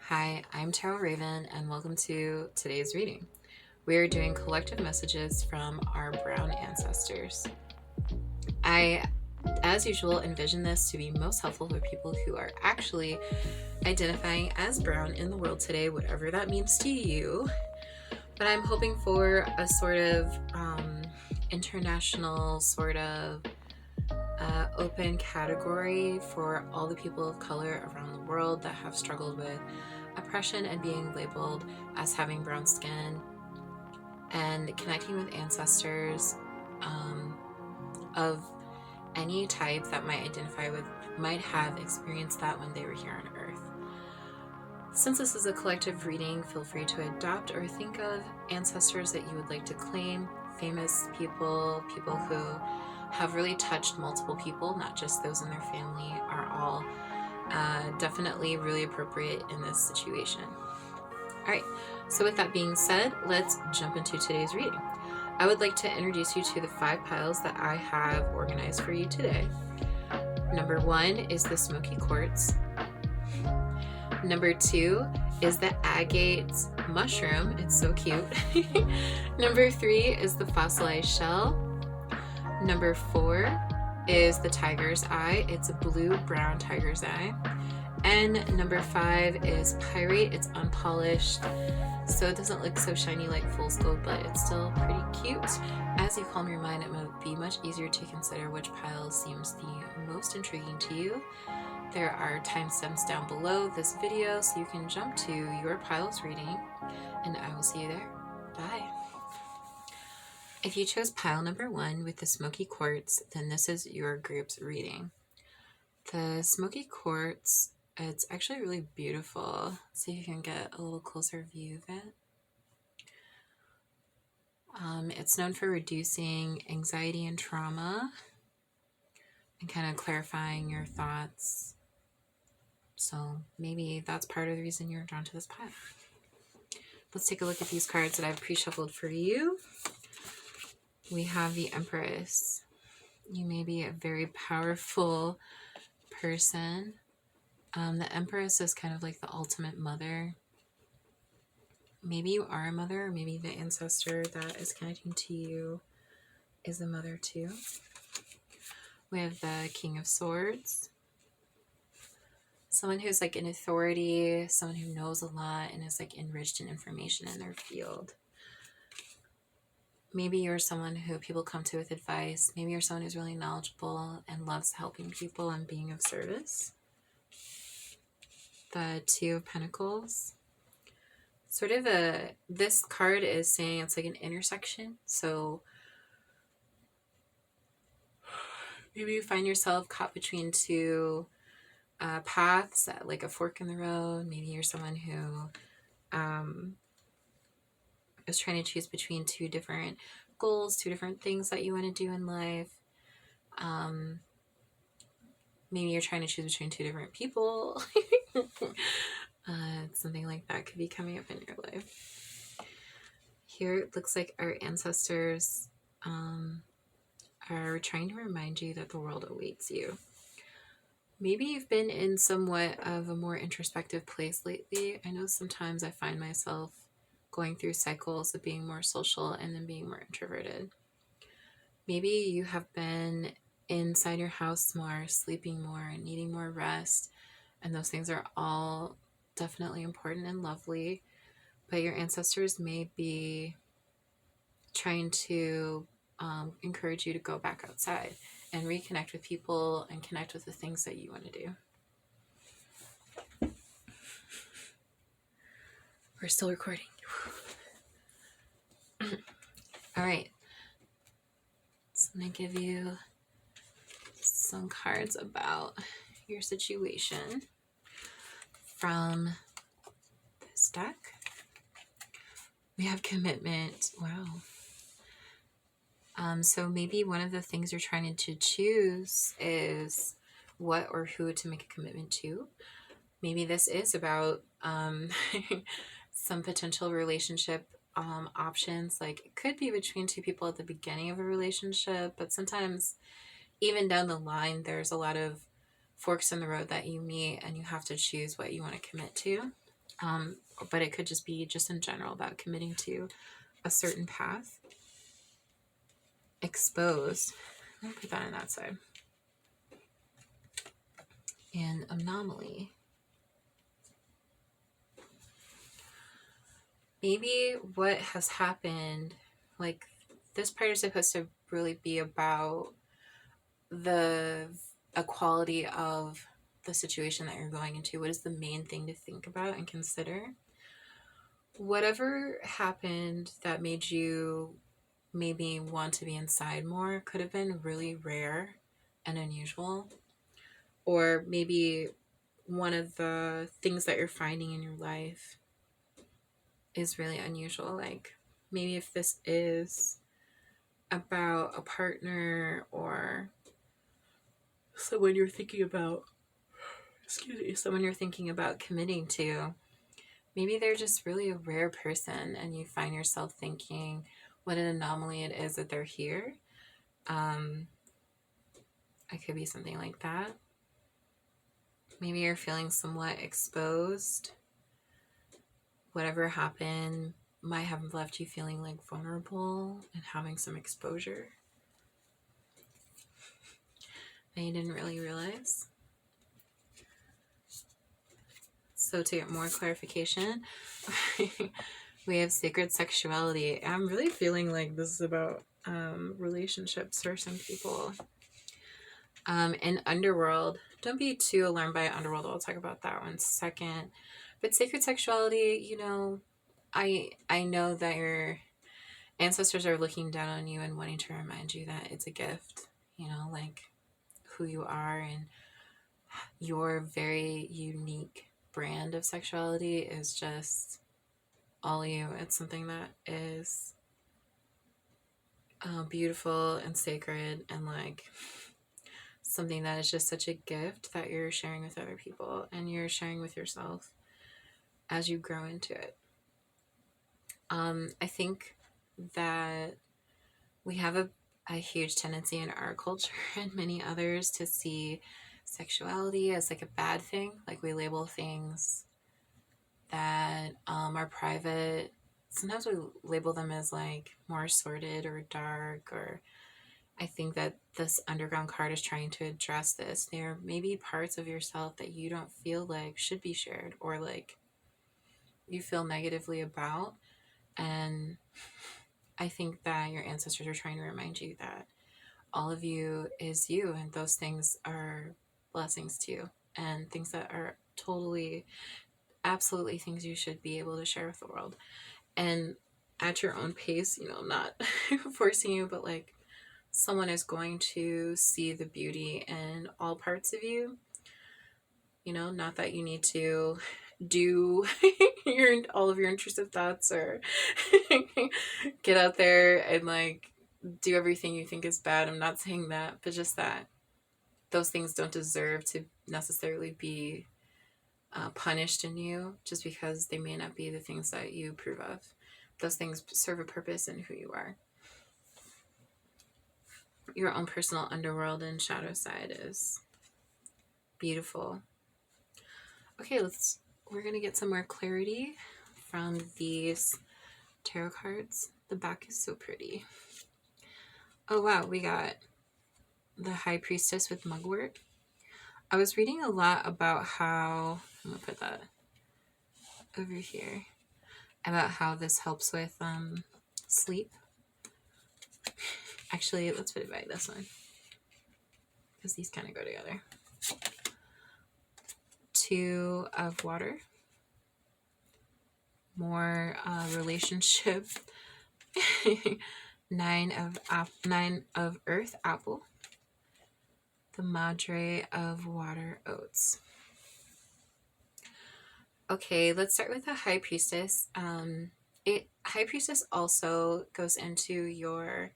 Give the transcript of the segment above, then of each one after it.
Hi, I'm tarotraven and welcome to today's reading. We are doing collective messages from our brown ancestors. I, as usual, envision this to be most helpful for people who are actually identifying as brown in the world today, whatever that means to you. But I'm hoping for a sort of international sort of open category for all the people of color around the world that have struggled with oppression and being labeled as having brown skin, and connecting with ancestors of any type that might identify with might have experienced that when they were here on earth. Since this is a collective reading, feel free to adopt or think of ancestors that you would like to claim, famous people, people who have really touched multiple people, not just those in their family, are all definitely really appropriate in this situation. All right, so with that being said, let's jump into today's reading. I would like to introduce you to the 5 piles that I have organized for you today. Number 1 is the smoky quartz. Number 2 is the agate mushroom. It's so cute. Number 3 is the fossilized shell. Number 4 is the tiger's eye. It's a blue-brown tiger's eye. And number 5 is pyrite. It's unpolished, so it doesn't look so shiny like fool's gold, but it's still pretty cute. As you calm your mind, it might be much easier to consider which pile seems the most intriguing to you. There are timestamps down below this video, so you can jump to your pile's reading, and I will see you there. Bye. If you chose pile number 1 with the smoky quartz, then this is your group's reading. The smoky quartz, it's actually really beautiful. See if you can get a little closer view of it. It's known for reducing anxiety and trauma and kind of clarifying your thoughts. So maybe that's part of the reason you're drawn to this pile. Let's take a look at these cards that I've pre-shuffled for you. We have the Empress. You may be a very powerful person. The Empress is kind of like the ultimate mother. Maybe you are a mother, or maybe the ancestor that is connecting to you is a mother too. We have the King of Swords. Someone who's like an authority, someone who knows a lot and is like enriched in information in their field. Maybe you're someone who people come to with advice. Maybe you're someone who's really knowledgeable and loves helping people and being of service. The Two of Pentacles. Sort of this card is saying it's like an intersection. So maybe you find yourself caught between two paths at like a fork in the road. Maybe you're someone who is trying to choose between 2 different goals, 2 different things that you want to do in life. Maybe you're trying to choose between 2 different people. Something like that could be coming up in your life. Here it looks like our ancestors are trying to remind you that the world awaits you. Maybe you've been in somewhat of a more introspective place lately. I know sometimes I find myself going through cycles of being more social and then being more introverted. Maybe you have been inside your house more, sleeping more, needing more rest, and those things are all definitely important and lovely, but your ancestors may be trying to encourage you to go back outside and reconnect with people and connect with the things that you want to do. We're still recording. All right. So I'm going to give you some cards about your situation from this deck. We have commitment. Wow. So maybe one of the things you're trying to choose is what or who to make a commitment to. Maybe this is about some potential relationship options. Like it could be between 2 people at the beginning of a relationship, but sometimes even down the line, there's a lot of forks in the road that you meet, and you have to choose what you want to commit to. But it could just be just in general about committing to a certain path. Exposed. I'll put that on that side. And anomaly. Maybe what has happened, like this part is supposed to really be about the equality of the situation that you're going into. What is the main thing to think about and consider? Whatever happened that made you maybe want to be inside more could have been really rare and unusual. Or maybe one of the things that you're finding in your life is really unusual. Like maybe if this is about a partner or someone you're thinking about, someone you're thinking about committing to, maybe they're just really a rare person and you find yourself thinking what an anomaly it is that they're here. It could be something like that. Maybe you're feeling somewhat exposed. Whatever happened might have left you feeling like vulnerable and having some exposure that you didn't really realize. So to get more clarification, we have sacred sexuality. I'm really feeling like this is about relationships for some people. And underworld. Don't be too alarmed by underworld. I'll talk about that one second. But sacred sexuality, you know, I know that your ancestors are looking down on you and wanting to remind you that it's a gift, you know, like who you are and your very unique brand of sexuality is just all you. It's something that is beautiful and sacred and like something that is just such a gift that you're sharing with other people and you're sharing with yourself as you grow into it. I think that we have a huge tendency in our culture and many others to see sexuality as like a bad thing. Like we label things that are private. Sometimes we label them as like more sordid or dark, or I think that this underground card is trying to address this. There may be parts of yourself that you don't feel like should be shared or like you feel negatively about. And I think that your ancestors are trying to remind you that all of you is you, and those things are blessings to you and things that are totally, absolutely things you should be able to share with the world. And at your own pace, you know, not forcing you, but like someone is going to see the beauty in all parts of you. You know, not that you need to do all of your intrusive thoughts or get out there and like do everything you think is bad. I'm not saying that, but just that those things don't deserve to necessarily be punished in you just because they may not be the things that you approve of. Those things serve a purpose in who you are. Your own personal underworld and shadow side is beautiful. Okay, we're gonna get some more clarity from these tarot cards. The back is so pretty. Oh wow, we got the High Priestess with mugwort. I was reading a lot about how, I'm gonna put that over here, about how this helps with sleep. Actually, let's put it by this one because these kind of go together. 2 of water, more relationship. 9 of earth, apple. The Madre of water, oats. Okay, let's start with the High Priestess. High Priestess also goes into your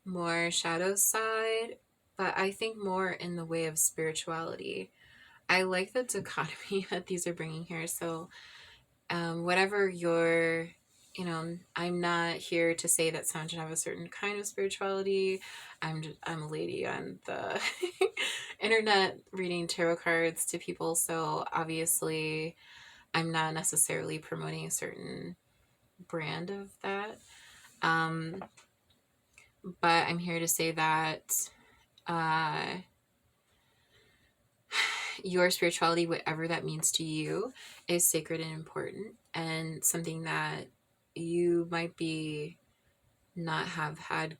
more shadow side, but I think more in the way of spirituality. I like the dichotomy that these are bringing here. So whatever you're I'm not here to say that someone should have a certain kind of spirituality. I'm a lady on the internet reading tarot cards to people, so obviously I'm not necessarily promoting a certain brand of that. Um, but I'm here to say that uh, your spirituality, whatever that means to you, is sacred and important, and something that you might be not have had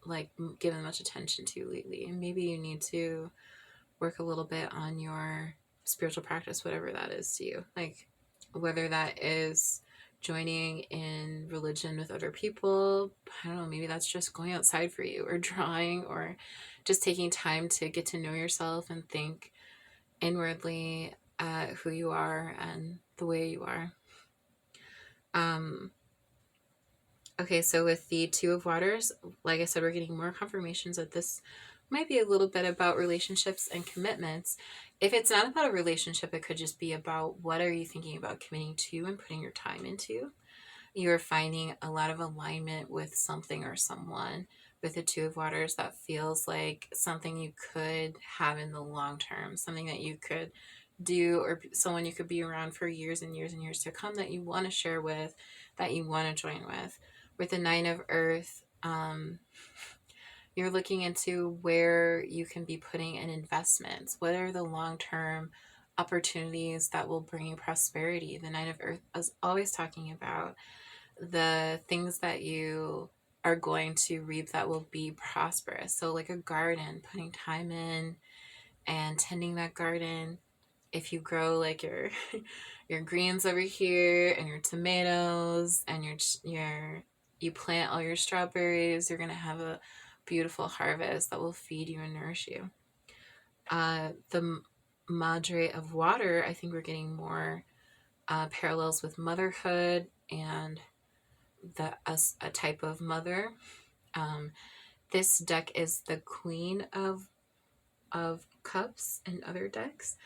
like given much attention to lately, and maybe you need to work a little bit on your spiritual practice, whatever that is to you, like whether that is joining in religion with other people. I don't know, maybe that's just going outside for you, or drawing, or just taking time to get to know yourself and think inwardly at who you are and the way you are. Okay, so with the Two of Waters, like I said, we're getting more confirmations that this might be a little bit about relationships and commitments. If it's not about a relationship, it could just be about what are you thinking about committing to and putting your time into. You're finding a lot of alignment with something or someone with the Two of Waters that feels like something you could have in the long term, something that you could do, or someone you could be around for years and years and years to come, that you want to share with, that you want to join with. With the Nine of Earth, you're looking into where you can be putting in investments. What are the long-term opportunities that will bring you prosperity? The Nine of Earth is always talking about the things that you are going to reap that will be prosperous. So like a garden, putting time in and tending that garden. If you grow like your your greens over here and your tomatoes and you plant all your strawberries, you're gonna have a beautiful harvest that will feed you and nourish you. The Madre of Water, I think we're getting more parallels with motherhood and a type of mother. This deck is the Queen of Cups in other decks,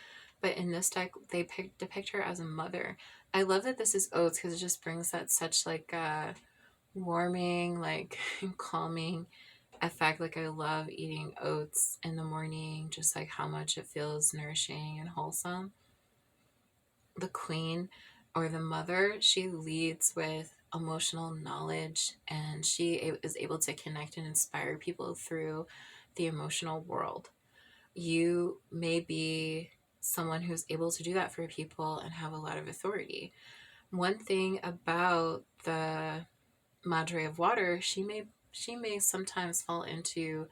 but in this deck they depict her as a mother. I love that this is oats because it just brings that such like warming, like calming effect. Like I love eating oats in the morning, just like how much it feels nourishing and wholesome. The Queen, or the mother, she leads with emotional knowledge, and she is able to connect and inspire people through the emotional world. You may be someone who's able to do that for people and have a lot of authority. One thing about the Madre of Water, she may sometimes fall into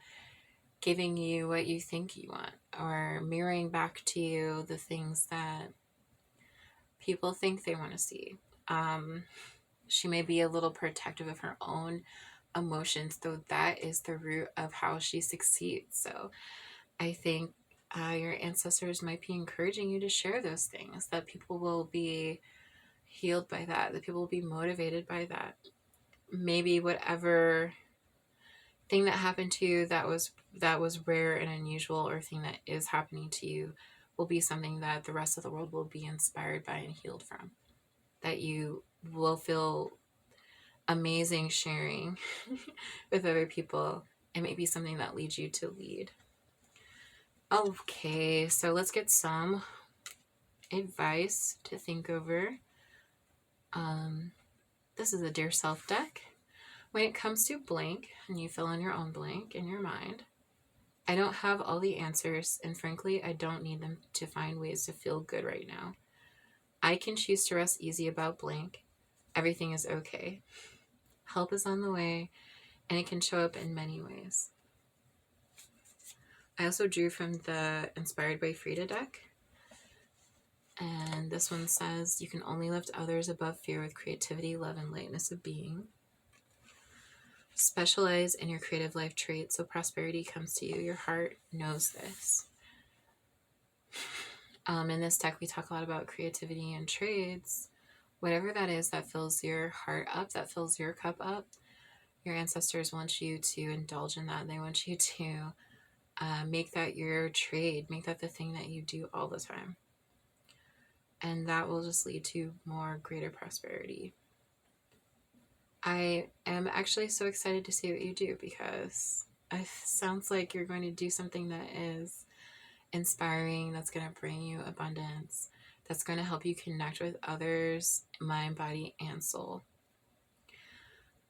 giving you what you think you want, or mirroring back to you the things that people think they want to see. Um, she may be a little protective of her own emotions, though that is the root of how she succeeds. So I think your ancestors might be encouraging you to share those things, that people will be healed by that people will be motivated by that. Maybe whatever thing that happened to you that was rare and unusual, or thing that is happening to you, will be something that the rest of the world will be inspired by and healed from, that you will feel amazing sharing with other people. It may be something that leads you to lead. Okay, so let's get some advice to think over. This is a Dear Self deck. When it comes to blank, and you fill in your own blank in your mind, I don't have all the answers, and frankly, I don't need them to find ways to feel good right now. I can choose to rest easy about blank. Everything is okay. Help is on the way, and it can show up in many ways. I also drew from the Inspired by Frida deck. And this one says, you can only lift others above fear with creativity, love, and lightness of being. Specialize in your creative life traits so prosperity comes to you. Your heart knows this. In this deck, we talk a lot about creativity and trades. Whatever that is that fills your heart up, that fills your cup up, your ancestors want you to indulge in that. They want you to make that your trade, make that the thing that you do all the time. And that will just lead to more greater prosperity. I am actually so excited to see what you do, because it sounds like you're going to do something that is inspiring, that's going to bring you abundance, that's going to help you connect with others, mind, body, and soul.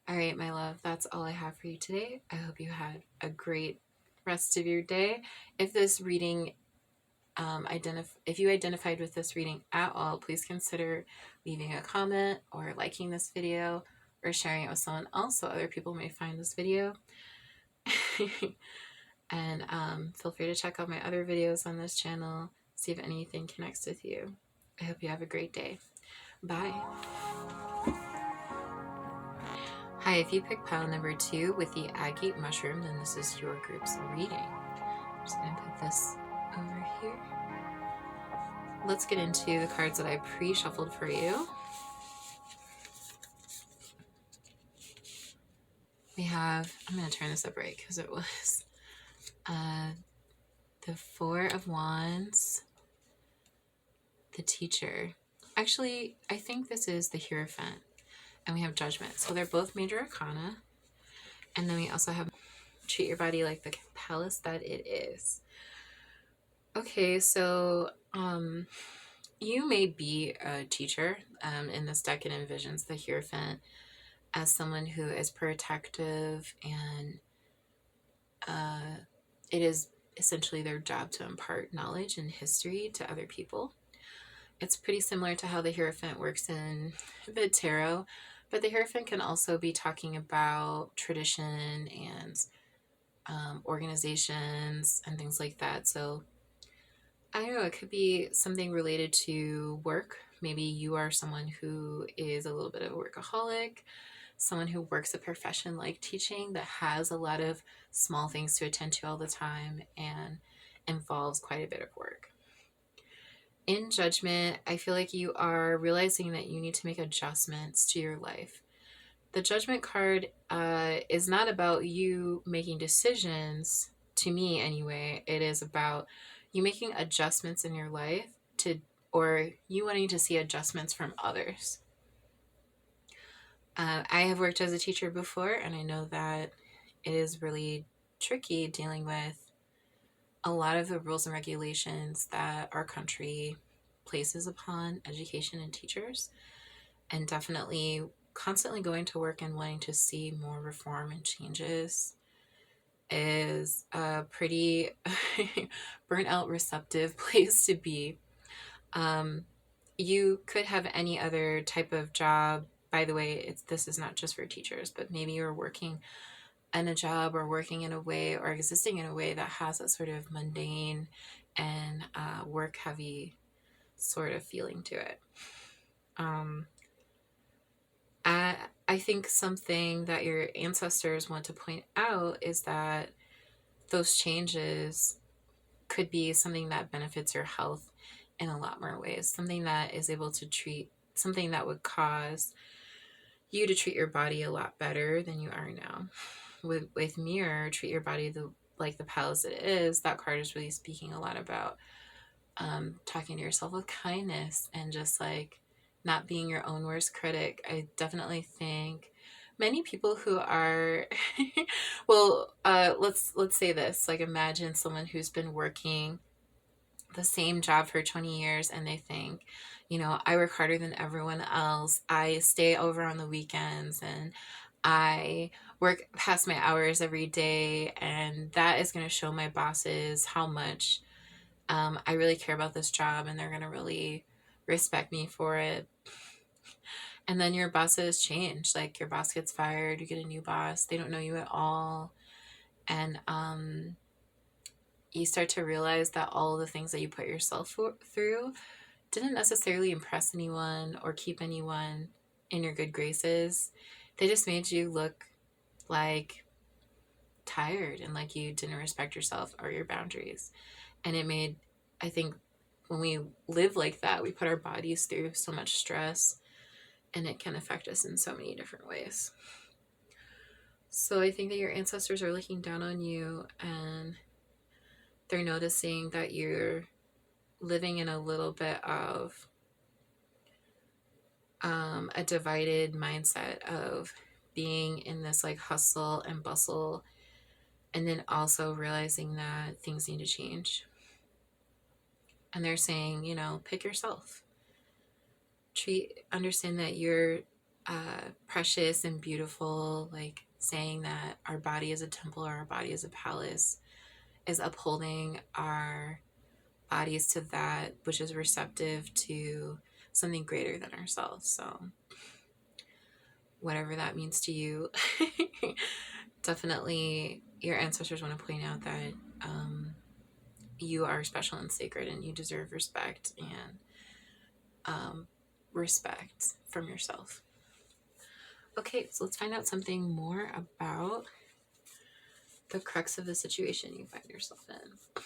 All right, my love, that's all I have for you today. I hope you had a great rest of your day. If this reading, if you identified with this reading at all, please consider leaving a comment or liking this video or sharing it with someone else so other people may find this video. And feel free to check out my other videos on this channel, see if anything connects with you. I hope you have a great day. Bye. Hi, if you picked pile number 2 with the agate mushroom, then this is your group's reading. I'm just going to put this over here. Let's get into the cards that I pre-shuffled for you. We have, I'm going to turn this up right because it was the Four of Wands, the Teacher. Actually, I think this is the Hierophant. And we have Judgment. So they're both major arcana. And then we also have Treat Your Body Like the Palace That It Is. Okay, so you may be a teacher. In this deck, it envisions the Hierophant as someone who is protective, and it is essentially their job to impart knowledge and history to other people. It's pretty similar to how the Hierophant works in the tarot, but the Hierophant can also be talking about tradition and organizations and things like that. So I don't know, it could be something related to work. Maybe you are someone who is a little bit of a workaholic, someone who works a profession like teaching that has a lot of small things to attend to all the time and involves quite a bit of work. In Judgment, I feel like you are realizing that you need to make adjustments to your life. The Judgment card is not about you making decisions, to me anyway. It is about you making adjustments in your life or you wanting to see adjustments from others. I have worked as a teacher before, and I know that it is really tricky dealing with a lot of the rules and regulations that our country places upon education and teachers, and definitely constantly going to work and wanting to see more reform and changes is a pretty burnt out receptive place to be. You could have any other type of job. By the way, this is not just for teachers, but maybe you're working in a job or working in a way or existing in a way that has a sort of mundane and work heavy sort of feeling to it. I think something that your ancestors want to point out is that those changes could be something that benefits your health in a lot more ways, something that is able to treat, something that would cause you to treat your body a lot better than you are now. With Mirror, Treat Your Body like the Palace It Is, that card is really speaking a lot about talking to yourself with kindness and just like not being your own worst critic. I definitely think many people who are well, let's say this, like imagine someone who's been working the same job for 20 years and they think, I work harder than everyone else, I stay over on the weekends, and I work past my hours every day, and that is going to show my bosses how much I really care about this job, and they're going to really respect me for it. And then your bosses change. Like your boss gets fired, you get a new boss, they don't know you at all. And you start to realize that all the things that you put yourself through didn't necessarily impress anyone or keep anyone in your good graces. They just made you look like tired and like you didn't respect yourself or your boundaries. And it made, I think, when we live like that, we put our bodies through so much stress, and it can affect us in so many different ways. So I think that your ancestors are looking down on you, and they're noticing that you're living in a little bit of a divided mindset of being in this like hustle and bustle, and then also realizing that things need to change. And they're saying, you know, pick yourself. Understand that you're precious and beautiful. Like saying that our body is a temple or our body is a palace is upholding our bodies to that which is receptive to something greater than ourselves. So whatever that means to you, definitely your ancestors want to point out that you are special and sacred, and you deserve respect and respect from yourself. Okay, so let's find out something more about the crux of the situation you find yourself in.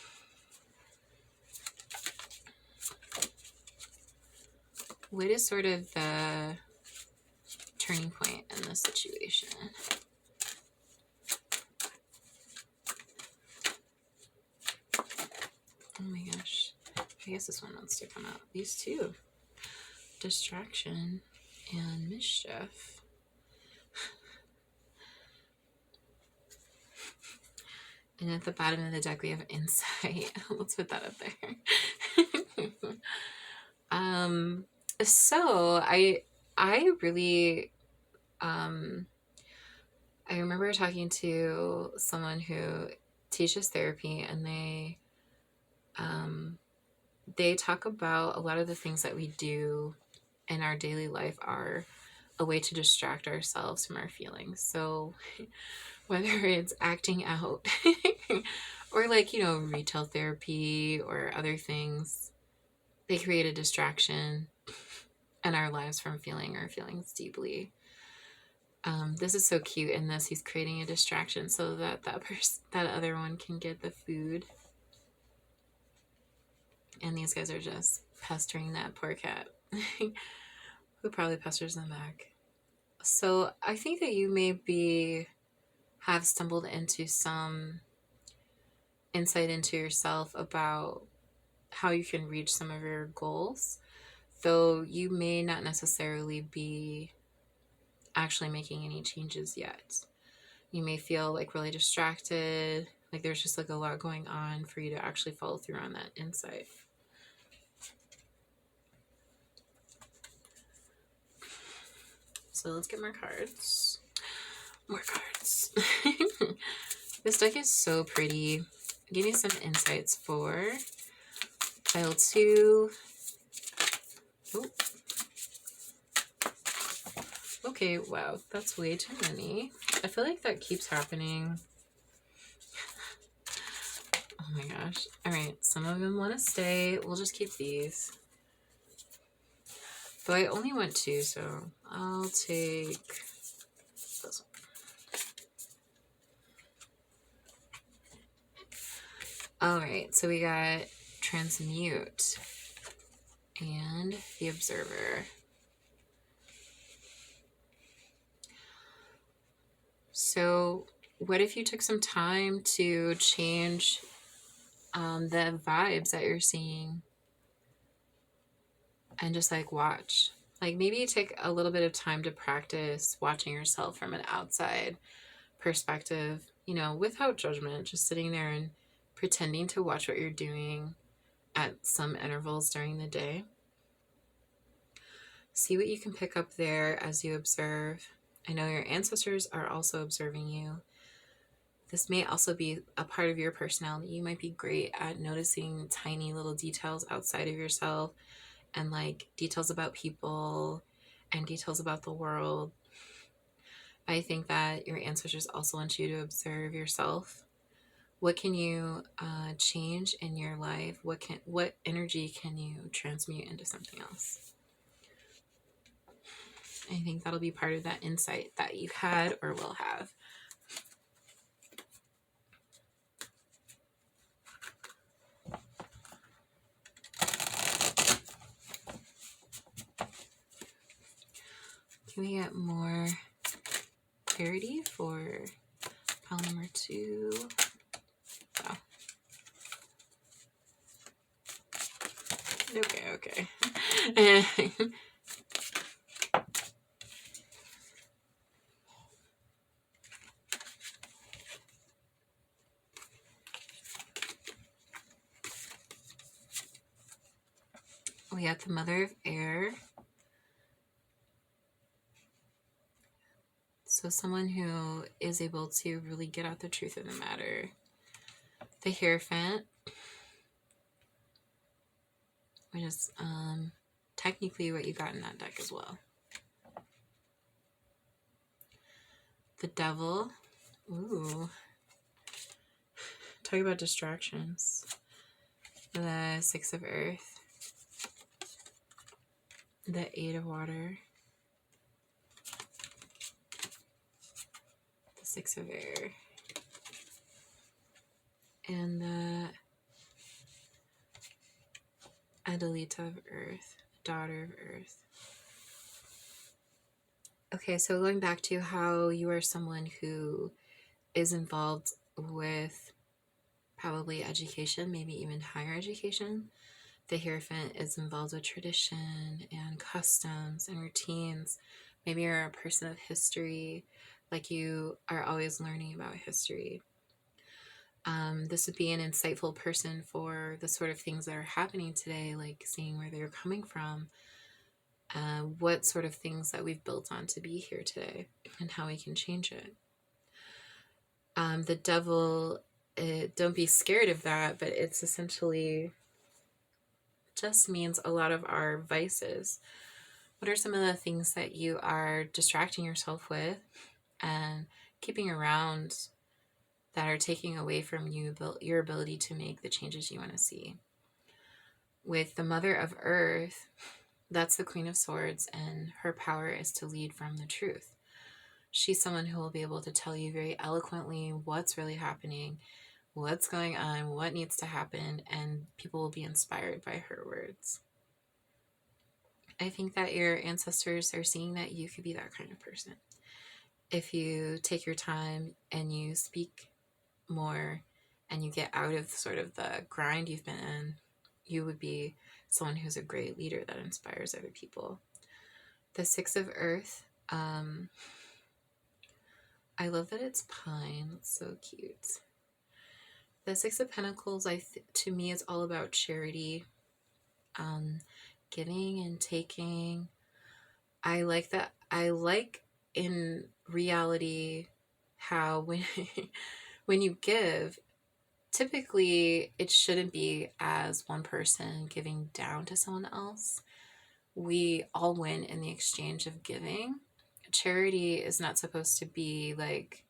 What is sort of the turning point in this situation? Oh my gosh. I guess this one wants to come out. These two. Distraction and mischief. And at the bottom of the deck we have insight. Let's put that up there. So I really I remember talking to someone who teaches therapy, and they talk about a lot of the things that we do in our daily life are a way to distract ourselves from our feelings. So whether it's acting out or like, you know, retail therapy or other things, they create a distraction in our lives from feeling our feelings deeply. This is so cute in this. He's creating a distraction so that that other one can get the food. And these guys are just pestering that poor cat who probably pesters them back. So I think that you have stumbled into some insight into yourself about how you can reach some of your goals, though you may not necessarily be actually making any changes yet. You may feel like really distracted, like there's just like a lot going on for you to actually follow through on that insight. So let's get more cards. More cards. This deck is so pretty. Give me some insights for pile 2. Oh. Okay, wow, that's way too many. I feel like that keeps happening. Oh my gosh. Alright, some of them want to stay. We'll just keep these. But I only want 2, so I'll take this one. Alright, so we got Transmute and the Observer. So what if you took some time to change the vibes that you're seeing and just like watch? Like maybe take a little bit of time to practice watching yourself from an outside perspective, you know, without judgment, just sitting there and pretending to watch what you're doing at some intervals during the day. See what you can pick up there as you observe. I know your ancestors are also observing you. This may also be a part of your personality. You might be great at noticing tiny little details outside of yourself, and like details about people and details about the world. I think that your ancestors also want you to observe yourself. What can you change in your life? What energy can you transmute into something else? I think that'll be part of that insight that you had or will have. Can we get more clarity for pile number 2? Wow. Okay. We have the Mother of Air. So someone who is able to really get out the truth of the matter. The Hierophant, which is technically what you got in that deck as well. The Devil. Ooh. Talk about distractions. The Six of Earth. The Eight of Water. The Six of Air. And the Adelita of Earth. Daughter of Earth. Okay, so going back to how you are someone who is involved with probably education, maybe even higher education. The Hierophant is involved with tradition and customs and routines. Maybe you're a person of history, like you are always learning about history. This would be an insightful person for the sort of things that are happening today, like seeing where they're coming from, what sort of things that we've built on to be here today, and how we can change it. The Devil, don't be scared of that, but it's essentially just means a lot of our vices. What are some of the things that you are distracting yourself with and keeping around that are taking away from you your ability to make the changes you want to see? With the Mother of Earth, that's the Queen of Swords, and her power is to lead from the truth. She's someone who will be able to tell you very eloquently what's really happening, what's going on, what needs to happen, and people will be inspired by her words. I think that your ancestors are seeing that you could be that kind of person. If you take your time and you speak more and you get out of sort of the grind you've been in, you would be someone who's a great leader that inspires other people. The Six of Earth, I love that it's pine. It's so cute. The Six of Pentacles, to me, it's all about charity, giving and taking. I like that. I like in reality how when you give, typically it shouldn't be as one person giving down to someone else. We all win in the exchange of giving. Charity is not supposed to be like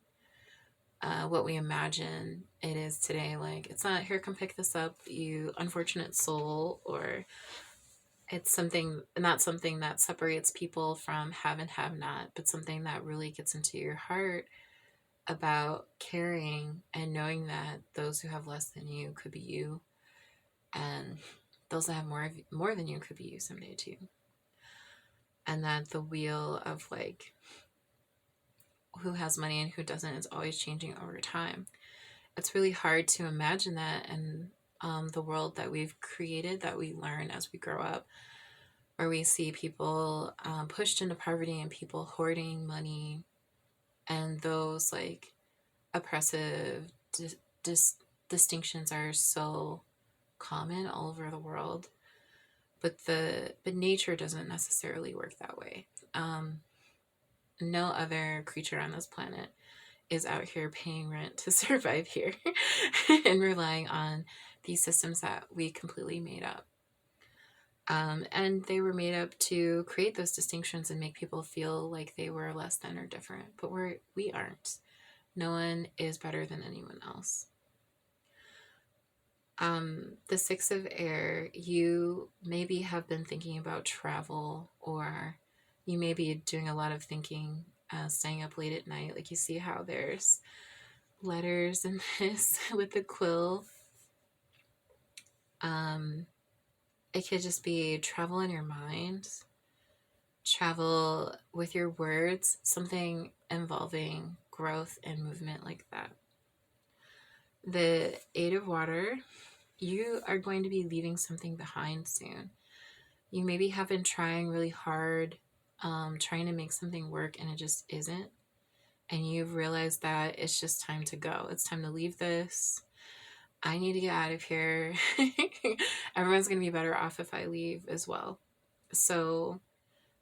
what we imagine it is today. Like, it's not, here, come pick this up, you unfortunate soul, or it's something, not something that separates people from have and have not, but something that really gets into your heart about caring and knowing that those who have less than you could be you, and those that have more than you could be you someday too. And that the wheel of like who has money and who doesn't is always changing over time. It's really hard to imagine that in the world that we've created, that we learn as we grow up, where we see people pushed into poverty and people hoarding money, and those like oppressive distinctions are so common all over the world. But nature doesn't necessarily work that way. No other creature on this planet is out here paying rent to survive here and relying on these systems that we completely made up. And they were made up to create those distinctions and make people feel like they were less than or different, but we aren't. No one is better than anyone else. The Six of Air, you maybe have been thinking about travel, or you may be doing a lot of thinking, staying up late at night. Like, you see how there's letters in this with the quill. It could just be travel in your mind, travel with your words, something involving growth and movement like that. The Eight of Water, you are going to be leaving something behind soon. You maybe have been trying really hard, trying to make something work, and it just isn't. And you've realized that it's just time to go. It's time to leave this. I need to get out of here. Everyone's going to be better off if I leave as well. So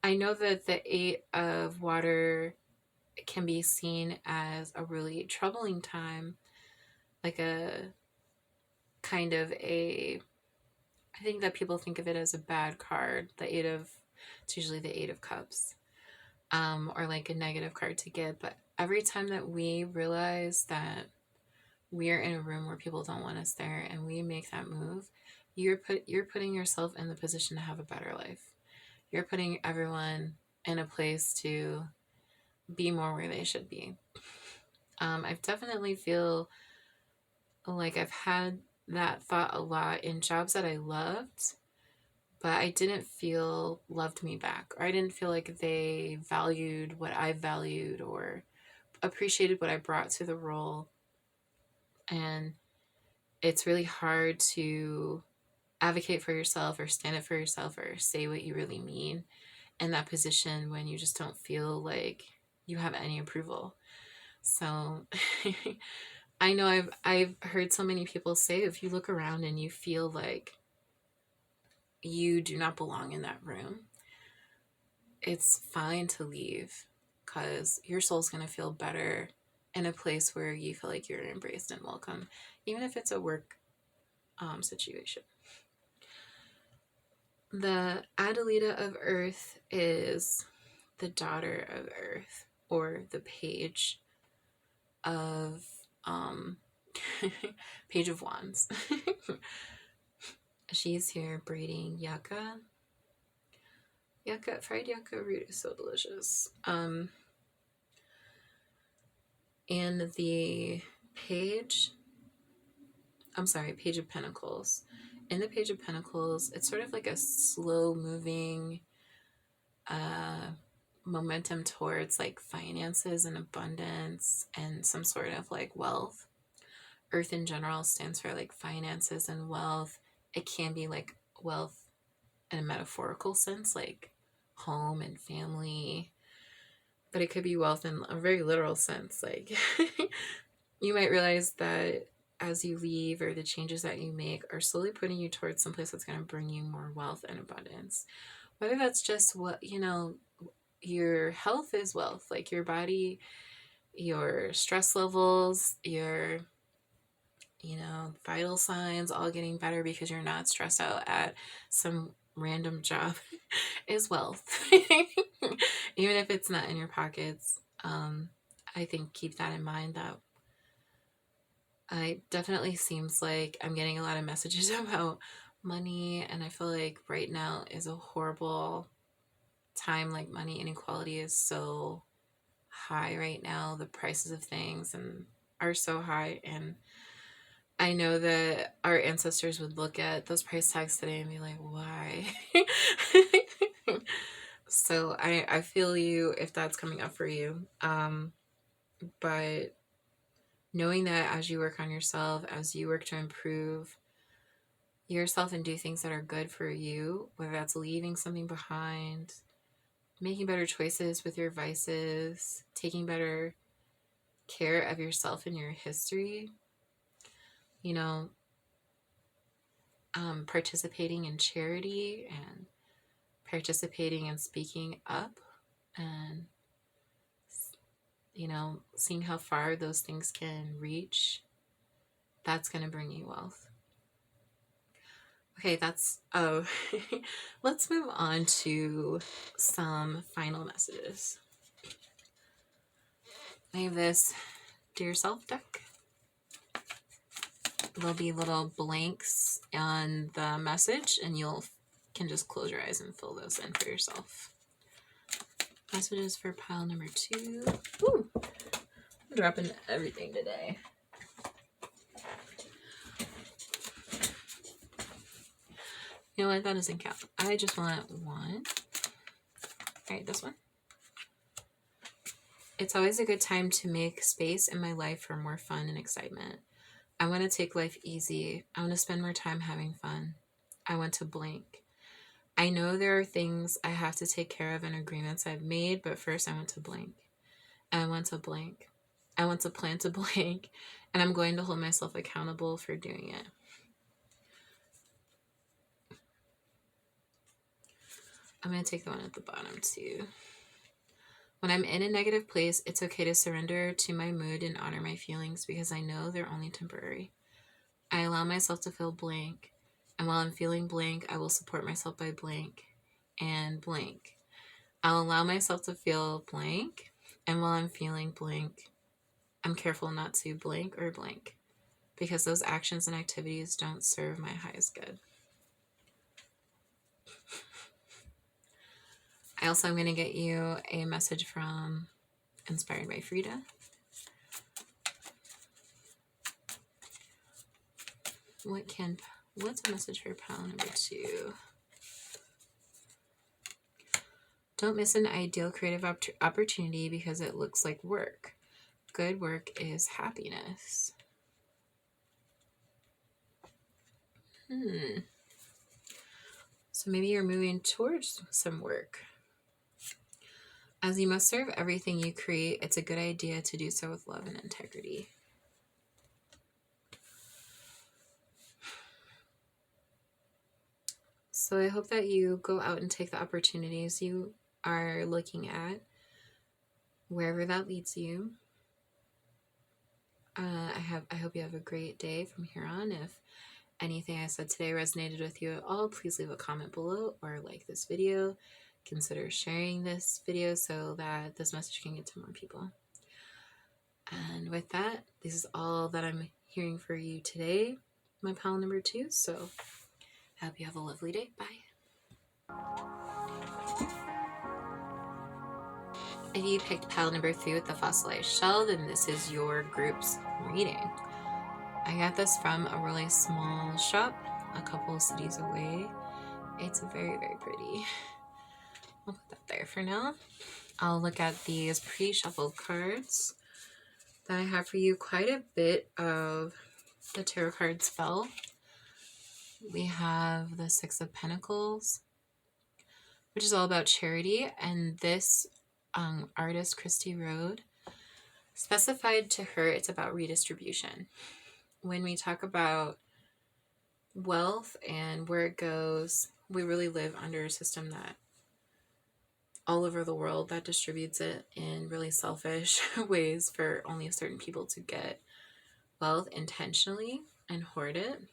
I know that the Eight of Water can be seen as a really troubling time, like a kind of a, I think that people think of it as a bad card. It's usually the Eight of Cups, or like a negative card to get. But every time that we realize that we're in a room where people don't want us there and we make that move, you're putting yourself in the position to have a better life. You're putting everyone in a place to be more where they should be. I've definitely feel like I've had that thought a lot in jobs that I loved, but I didn't feel loved me back, or I didn't feel like they valued what I valued or appreciated what I brought to the role. And it's really hard to advocate for yourself or stand up for yourself or say what you really mean in that position when you just don't feel like you have any approval. So I know I've heard so many people say, if you look around and you feel like you do not belong in that room, it's fine to leave, because your soul's going to feel better in a place where you feel like you're embraced and welcome, even if it's a work situation. The Adelita of Earth is the daughter of Earth, or the page of Page of Wands. She's here braiding yucca. Fried yucca root is so delicious. And the Page of Pentacles. In the Page of Pentacles, it's sort of like a slow moving momentum towards like finances and abundance and some sort of like wealth. Earth in general stands for like finances and wealth. It can be like wealth in a metaphorical sense, like home and family, but it could be wealth in a very literal sense. Like you might realize that as you leave, or the changes that you make are slowly putting you towards someplace that's going to bring you more wealth and abundance. Whether that's just what, your health is wealth, like your body, your stress levels, your vital signs all getting better because you're not stressed out at some random job is wealth. Even if it's not in your pockets. I think keep that in mind, that it definitely seems like I'm getting a lot of messages about money, and I feel like right now is a horrible time. Like money inequality is so high right now. The prices of things are so high, and I know that our ancestors would look at those price tags today and be like, why? So I feel you if that's coming up for you. But knowing that as you work on yourself, as you work to improve yourself and do things that are good for you, whether that's leaving something behind, making better choices with your vices, taking better care of yourself and your history, participating in charity and participating in speaking up, and seeing how far those things can reach, that's going to bring you wealth. Okay, let's move on to some final messages. I have this Dear Self deck. There'll be little blanks on the message, and you can just close your eyes and fill those in for yourself. Messages for pile number 2. Ooh, I'm dropping everything today. You know what? That doesn't count. I just want one. All right, this one. It's always a good time to make space in my life for more fun and excitement. I want to take life easy. I want to spend more time having fun. I want to blank. I know there are things I have to take care of and agreements I've made, but first I want to blank. I want to blank. I want to plan to blank And I'm going to hold myself accountable for doing it. I'm going to take the one at the bottom too. When I'm in a negative place, it's okay to surrender to my mood and honor my feelings because I know they're only temporary. I allow myself to feel blank. And while I'm feeling blank, I will support myself by blank and blank. I'll allow myself to feel blank. And while I'm feeling blank, I'm careful not to blank or blank because those actions and activities don't serve my highest good. I also am going to get you a message from Inspired by Frida. What's a message for pile number 2? Don't miss an ideal creative opportunity because it looks like work. Good work is happiness. So maybe you're moving towards some work. As you must serve everything you create, it's a good idea to do so with love and integrity. So I hope that you go out and take the opportunities you are looking at, wherever that leads you. I hope you have a great day from here on. If anything I said today resonated with you at all, please leave a comment below or like this video. Consider sharing this video so that this message can get to more people. And with that, this is all that I'm hearing for you today, my pile number 2. So I hope you have a lovely day. Bye. If you picked pile number 3 with the fossilized shell, then this is your group's reading. I got this from a really small shop a couple of cities away. It's very, very pretty. I'll put that there for now. I'll look at these pre-shuffled cards that I have for you. Quite a bit of the tarot cards fell. We have the 6 of Pentacles, which is all about charity. And this artist, Christy Road, specified to her it's about redistribution. When we talk about wealth and where it goes, we really live under a system that all over the world that distributes it in really selfish ways for only certain people to get wealth intentionally and hoard it.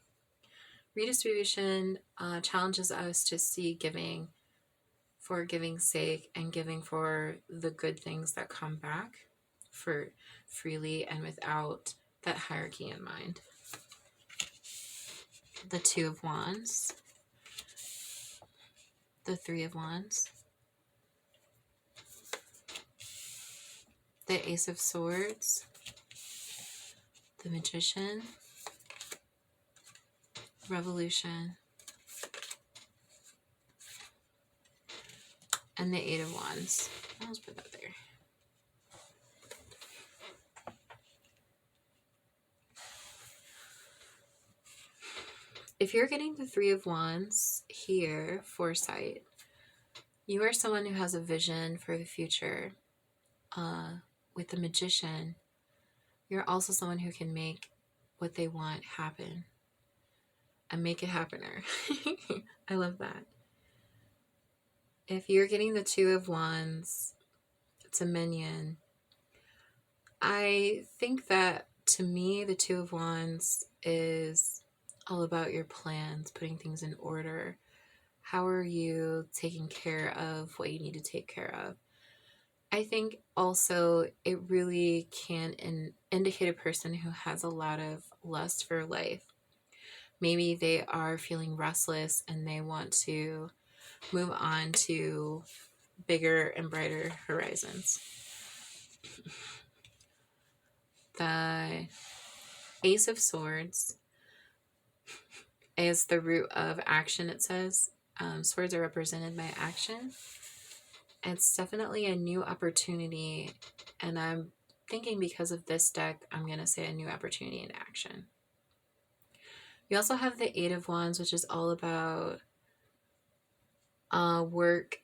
Redistribution challenges us to see giving for giving's sake and giving for the good things that come back for freely and without that hierarchy in mind. The 2 of Wands, the 3 of Wands, the Ace of Swords, the Magician, Revolution, and the 8 of Wands. I'll just put that there. If you're getting the 3 of Wands here, foresight, you are someone who has a vision for the future. With the Magician, you're also someone who can make what they want happen and make it happener. I love that. If you're getting the 2 of Wands, it's a minion. I think that to me, the 2 of Wands is all about your plans, putting things in order. How are you taking care of what you need to take care of? I think also it really can indicate a person who has a lot of lust for life. Maybe they are feeling restless and they want to move on to bigger and brighter horizons. The Ace of Swords is the root of action, it says. Swords are represented by action. It's definitely a new opportunity, and I'm thinking because of this deck, I'm going to say a new opportunity in action. We also have the 8 of Wands, which is all about work.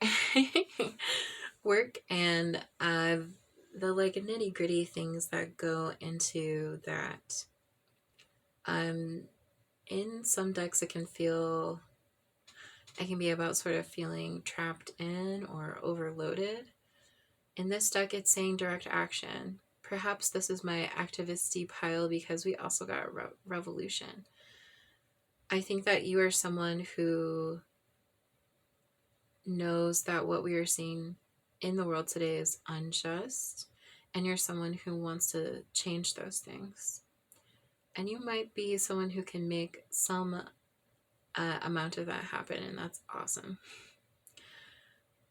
Work and the like nitty gritty things that go into that. In some decks it can be about sort of feeling trapped in or overloaded. In this deck, it's saying direct action. Perhaps this is my activisty pile because we also got revolution. I think that you are someone who knows that what we are seeing in the world today is unjust, and you're someone who wants to change those things. And you might be someone who can make some amount of that happen, and that's awesome.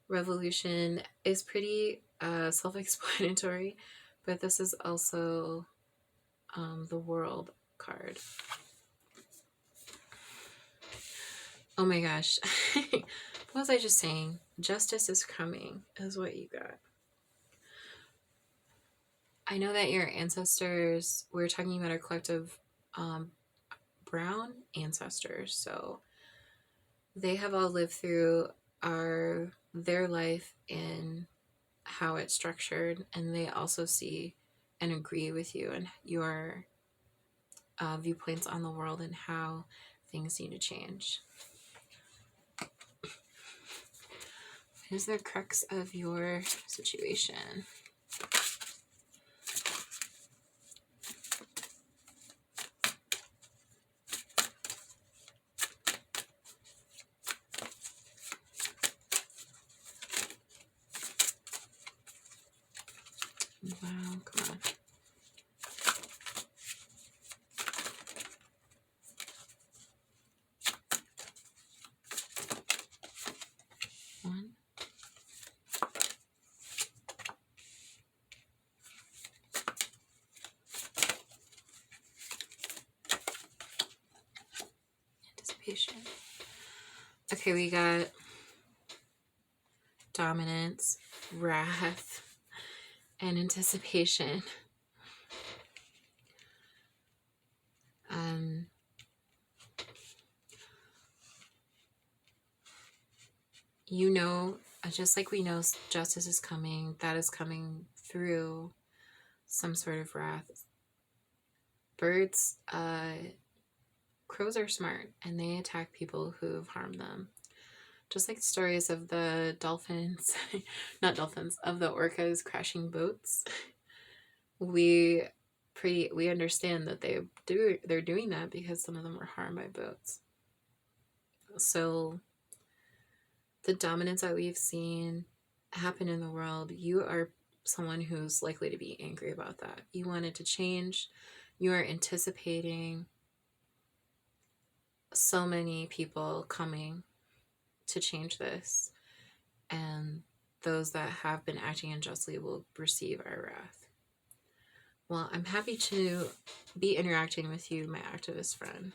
Revolution is pretty self-explanatory, but this is also the World card. Oh my gosh. What was I just saying? Justice is coming is what you got. I know that your ancestors, we're talking about our collective brown ancestors, so they have all lived through their life and how it's structured, and they also see and agree with you and your viewpoints on the world and how things need to change. Here's the crux of your situation. Wow, come on. One. Anticipation. Okay, we got dominance, wrath, and anticipation. You know, just like we know justice is coming, that is coming through some sort of wrath. Birds, crows are smart, and they attack people who have harmed them. Just like stories of the dolphins, not dolphins, of the orcas crashing boats. We understand that they're doing that because some of them were harmed by boats. So the dominance that we've seen happen in the world, you are someone who's likely to be angry about that. You want it to change. You are anticipating so many people coming to change this, and those that have been acting unjustly will receive our wrath. Well, I'm happy to be interacting with you, my activist friend.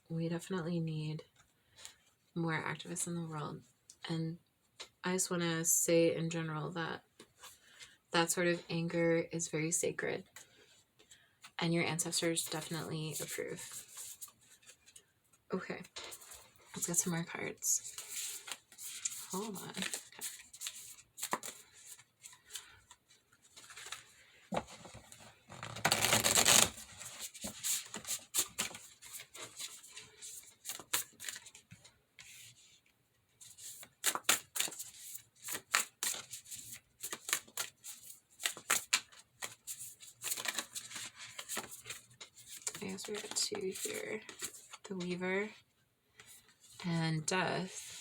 We definitely need more activists in the world, and I just want to say in general that that sort of anger is very sacred, and your ancestors definitely approve. Okay, let's get some more cards. Hold on. I guess we got two here. The Weaver and Death.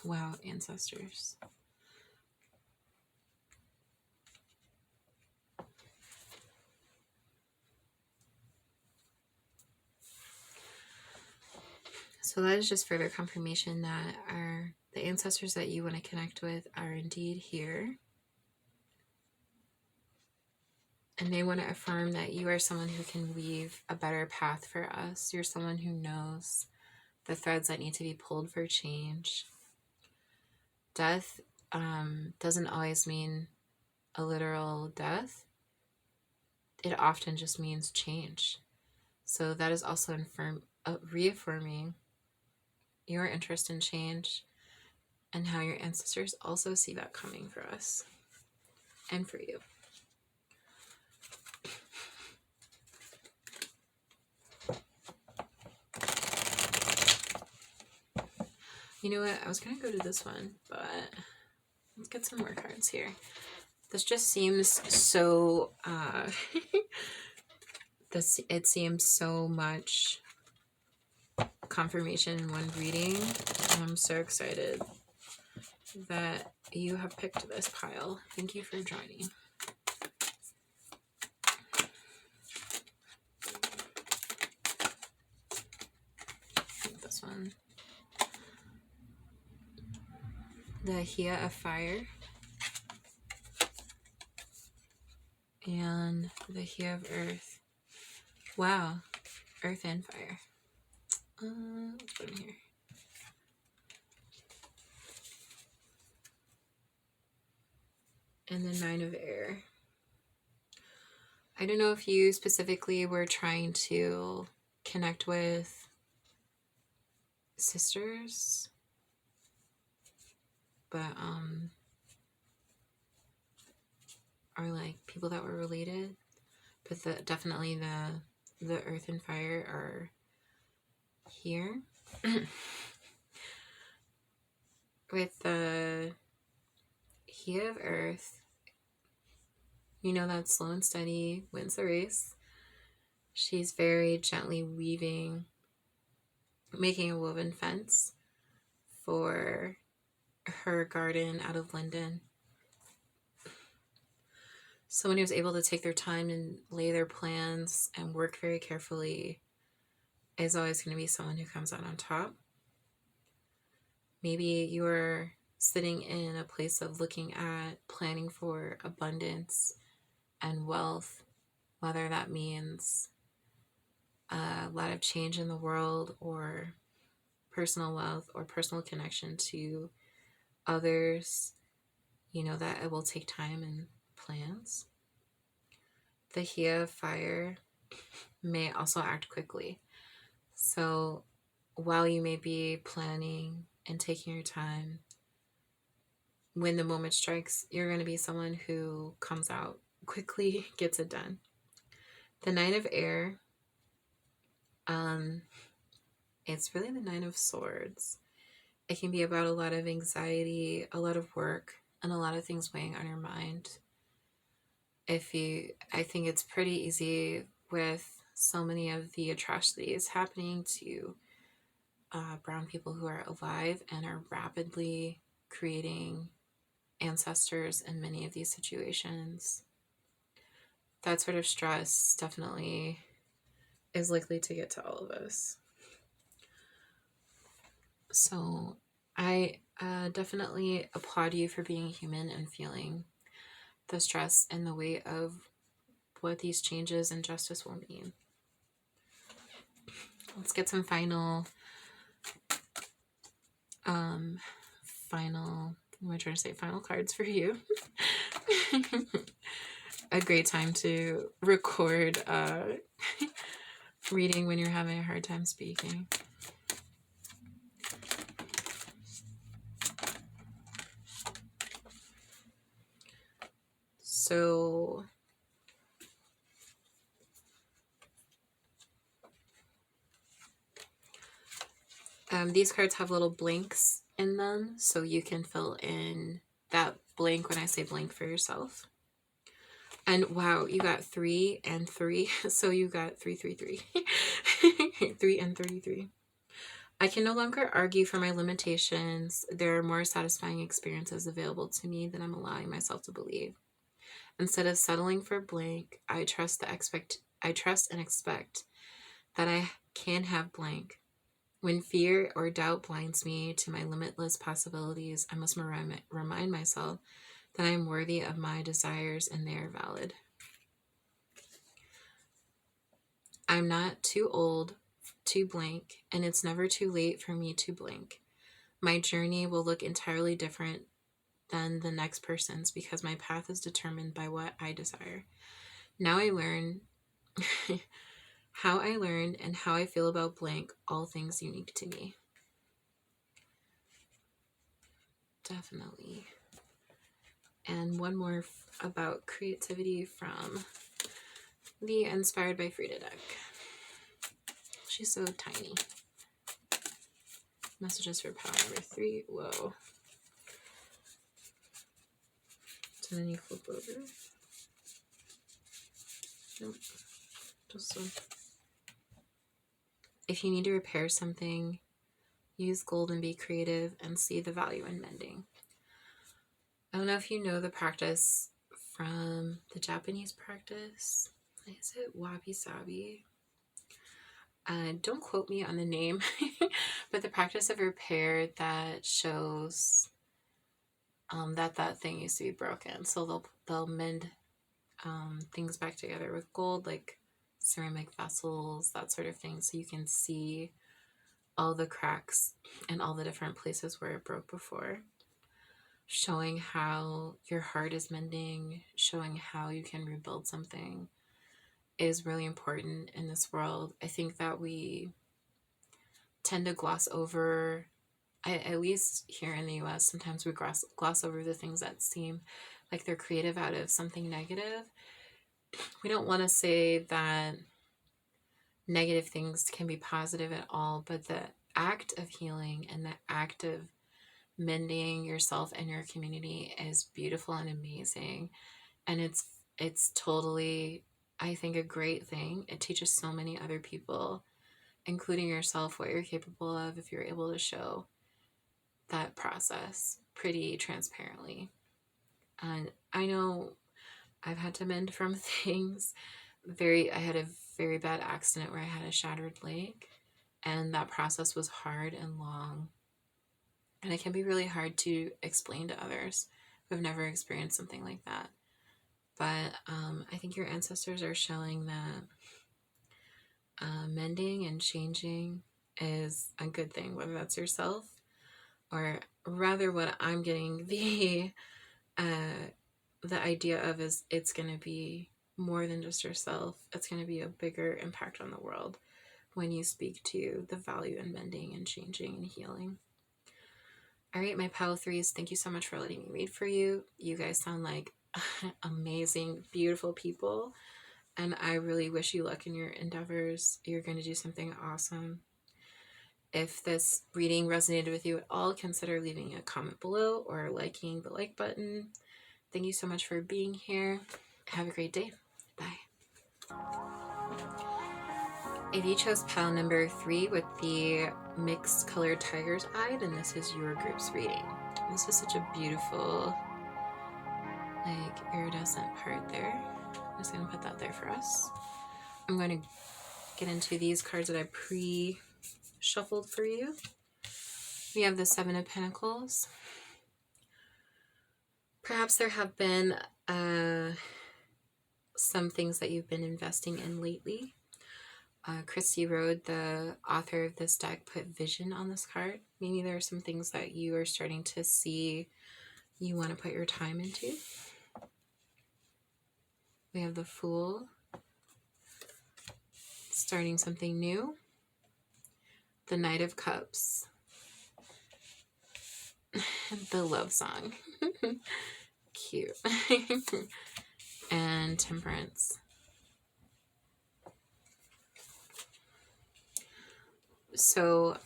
Wow, ancestors. So that is just further confirmation that the ancestors that you want to connect with are indeed here. And they want to affirm that you are someone who can weave a better path for us. You're someone who knows the threads that need to be pulled for change. Death doesn't always mean a literal death. It often just means change. So that is also reaffirming your interest in change and how your ancestors also see that coming for us and for you. You know what? I was going to go to this one, but let's get some more cards here. This just seems so, it seems so much confirmation in one reading. I'm so excited that you have picked this pile. Thank you for joining. This one. The Hia of Fire and the Hia of Earth. Wow, Earth and Fire. Let's put them here. And the Nine of Air. I don't know if you specifically were trying to connect with sisters, but or like people that were related, but definitely the Earth and Fire are here. With the Hia of Earth, you know that slow and steady wins the race. She's very gently weaving, making a woven fence for her garden out of linden. Someone who's able to take their time and lay their plans and work very carefully is always going to be someone who comes out on top. Maybe you're sitting in a place of looking at planning for abundance and wealth, whether that means a lot of change in the world or personal wealth or personal connection to others. You know that it will take time and plans. The Hia of Fire may also act quickly. So while you may be planning and taking your time, when the moment strikes, you're going to be someone who comes out quickly, gets it done. The Nine of Air, it's really the Nine of Swords. It can be about a lot of anxiety, a lot of work, and a lot of things weighing on your mind. I think it's pretty easy with so many of the atrocities happening to brown people who are alive and are rapidly creating ancestors in many of these situations. That sort of stress definitely is likely to get to all of us. So I definitely applaud you for being human and feeling the stress and the weight of what these changes and justice will mean. Let's get some final cards for you. A great time to record reading when you're having a hard time speaking. So these cards have little blanks in them, so you can fill in that blank when I say blank for yourself. And wow, you got 3 and 3, so you got 3, 3, 3. 3 and 33. I can no longer argue for my limitations. There are more satisfying experiences available to me than I'm allowing myself to believe. Instead of settling for blank, I trust and expect that I can have blank. When fear or doubt blinds me to my limitless possibilities, I must remind myself that I am worthy of my desires and they are valid. I'm not too old to blank, and it's never too late for me to blank. My journey will look entirely different than the next person's because my path is determined by what I desire. Now I learn how I learned and how I feel about blank, all things unique to me. definitely. And one more about creativity from the Inspired by Frida deck. She's so tiny. Messages for pile number 3. Whoa. So then you flip over. Nope. Just one. If you need to repair something, use gold and be creative and see the value in mending. I don't know if you know the practice from the Japanese practice. Is it wabi sabi? Don't quote me on the name, but the practice of repair that shows that thing used to be broken. So they'll mend things back together with gold, like ceramic vessels, that sort of thing, so you can see all the cracks and all the different places where it broke before. Showing how your heart is mending, showing how you can rebuild something is really important in this world. I think that we tend to gloss over, at least here in the US, sometimes we gloss over the things that seem like they're creative out of something negative. We don't want to say that negative things can be positive at all, but the act of healing and the act of mending yourself and your community is beautiful and amazing. And it's totally, I think, a great thing. It teaches so many other people, including yourself, what you're capable of if you're able to show that process pretty transparently. And I know I've had to mend from things. I had a very bad accident where I had a shattered leg, and that process was hard and long. And it can be really hard to explain to others who have never experienced something like that. But I think your ancestors are showing that mending and changing is a good thing, whether that's yourself, or rather what I'm getting the idea of is it's going to be more than just yourself. It's going to be a bigger impact on the world when you speak to the value in mending and changing and healing. All right, my pile 3s, thank you so much for letting me read for you. You guys sound like amazing, beautiful people, and I really wish you luck in your endeavors. You're going to do something awesome. If this reading resonated with you at all, consider leaving a comment below or liking the like button. Thank you so much for being here. Have a great day. Bye. If you chose pile number 3 with the mixed colored tiger's eye, then this is your group's reading. This is such a beautiful, like, iridescent part there. I'm just going to put that there for us. I'm going to get into these cards that I pre-shuffled for you. We have the 7 of Pentacles. Perhaps there have been some things that you've been investing in lately. Christy Rode, the author of this deck, put vision on this card. Maybe there are some things that you are starting to see you want to put your time into. We have the Fool, starting something new. The Knight of Cups. The Love Song. Cute. And Temperance. So,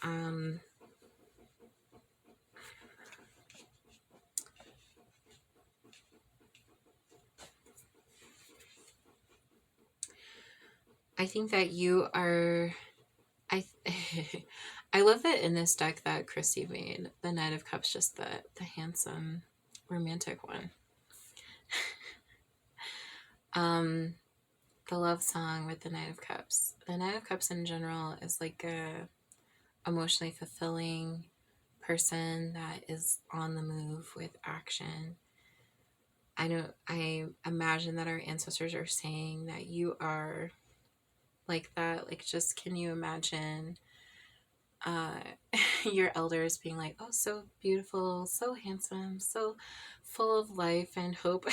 I think that you are, I love that in this deck that Christy made, the Knight of Cups, just the handsome, romantic one. The Love Song with the Knight of Cups. The Knight of Cups in general is like a emotionally fulfilling person that is on the move with action. I imagine that our ancestors are saying that you are like that. Like, just can you imagine your elders being like, oh, so beautiful, so handsome, so full of life and hope.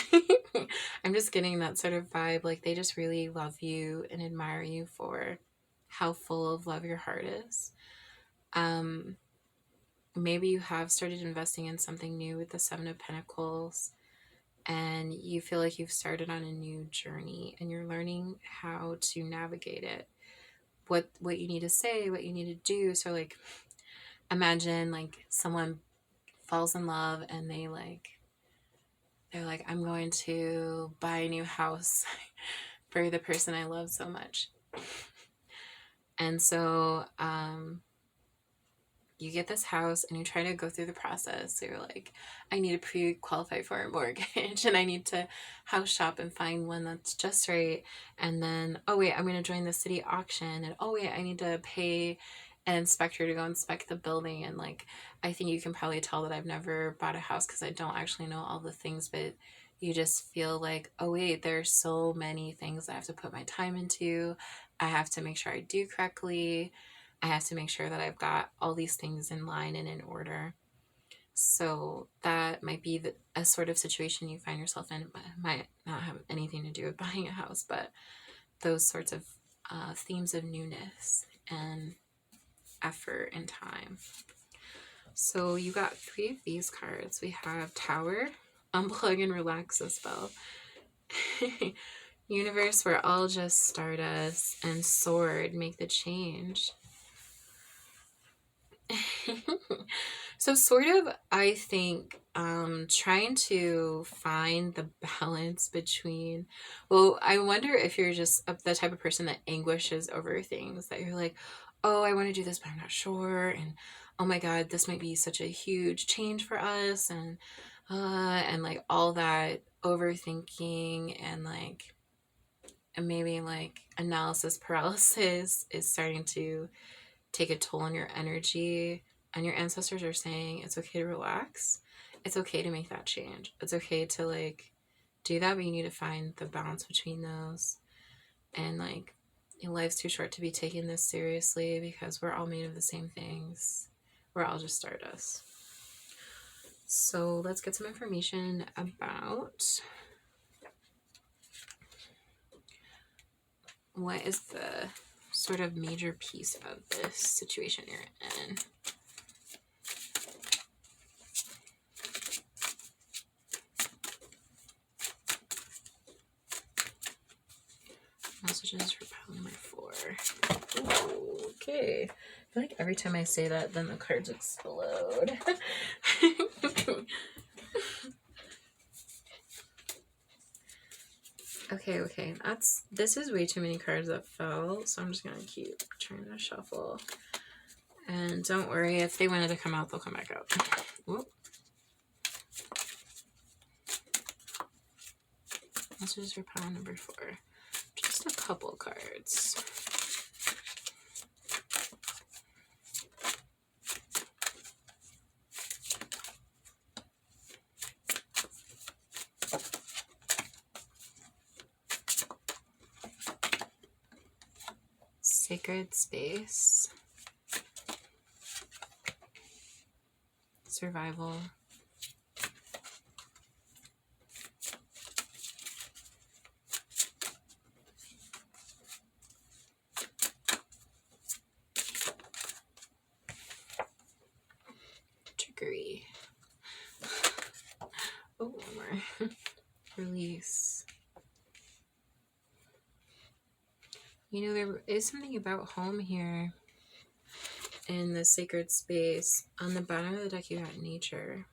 I'm just getting that sort of vibe. Like, they just really love you and admire you for how full of love your heart is. maybe you have started investing in something new with the Seven of Pentacles, and you feel like you've started on a new journey and you're learning how to navigate it. What you need to say, what you need to do. So like imagine like someone falls in love and they're like, I'm going to buy a new house for the person I love so much. And so you get this house and you try to go through the process. So you're like, I need to pre-qualify for a mortgage and I need to house shop and find one that's just right. And then, oh wait, I'm going to join the city auction. And oh wait, I need to pay an inspector to go inspect the building. And like, I think you can probably tell that I've never bought a house because I don't actually know all the things, but you just feel like, oh wait, there's so many things I have to put my time into. I have to make sure I do correctly. I have to make sure that I've got all these things in line and in order. So that might be a sort of situation you find yourself in. It might not have anything to do with buying a house, but those sorts of themes of newness and effort and time. So you got 3 of these cards. We have Tower, Unplug and Relax a Spell, Universe, we're all just stardust, and Sword, Make the Change. So sort of, I think trying to find the balance between, well, I wonder if you're just the type of person that anguishes over things, that you're like, oh, I want to do this but I'm not sure, and oh my god, this might be such a huge change for us, and like all that overthinking and like, and maybe like analysis paralysis is starting to take a toll on your energy, and your ancestors are saying it's okay to relax. It's okay to make that change. It's okay to like do that, but you need to find the balance between those. And like, life's too short to be taking this seriously because we're all made of the same things. We're all just stardust. So let's get some information about what is the sort of major piece of this situation you're in. Messages for pile number 4. Ooh, okay. I feel like every time I say that, then the cards explode. Okay. This is way too many cards that fell, so I'm just gonna keep trying to shuffle. And don't worry, if they wanted to come out, they'll come back out. Whoop. Messages for pile number 4. Just a couple cards. Sacred space. Survival. Trickery. Oh, one more. Release. You know, there is something about home here in the sacred space. On the bottom of the deck, you got nature.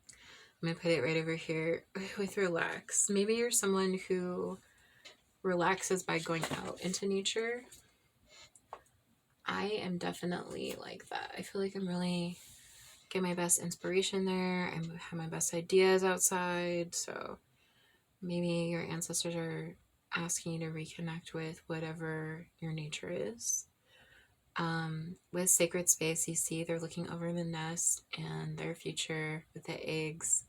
I'm going to put it right over here with relax. Maybe you're someone who relaxes by going out into nature. I am definitely like that. I feel like I'm really get my best inspiration there. I have my best ideas outside. So maybe your ancestors are asking you to reconnect with whatever your nature is. With sacred space, you see they're looking over the nest and their future with the eggs.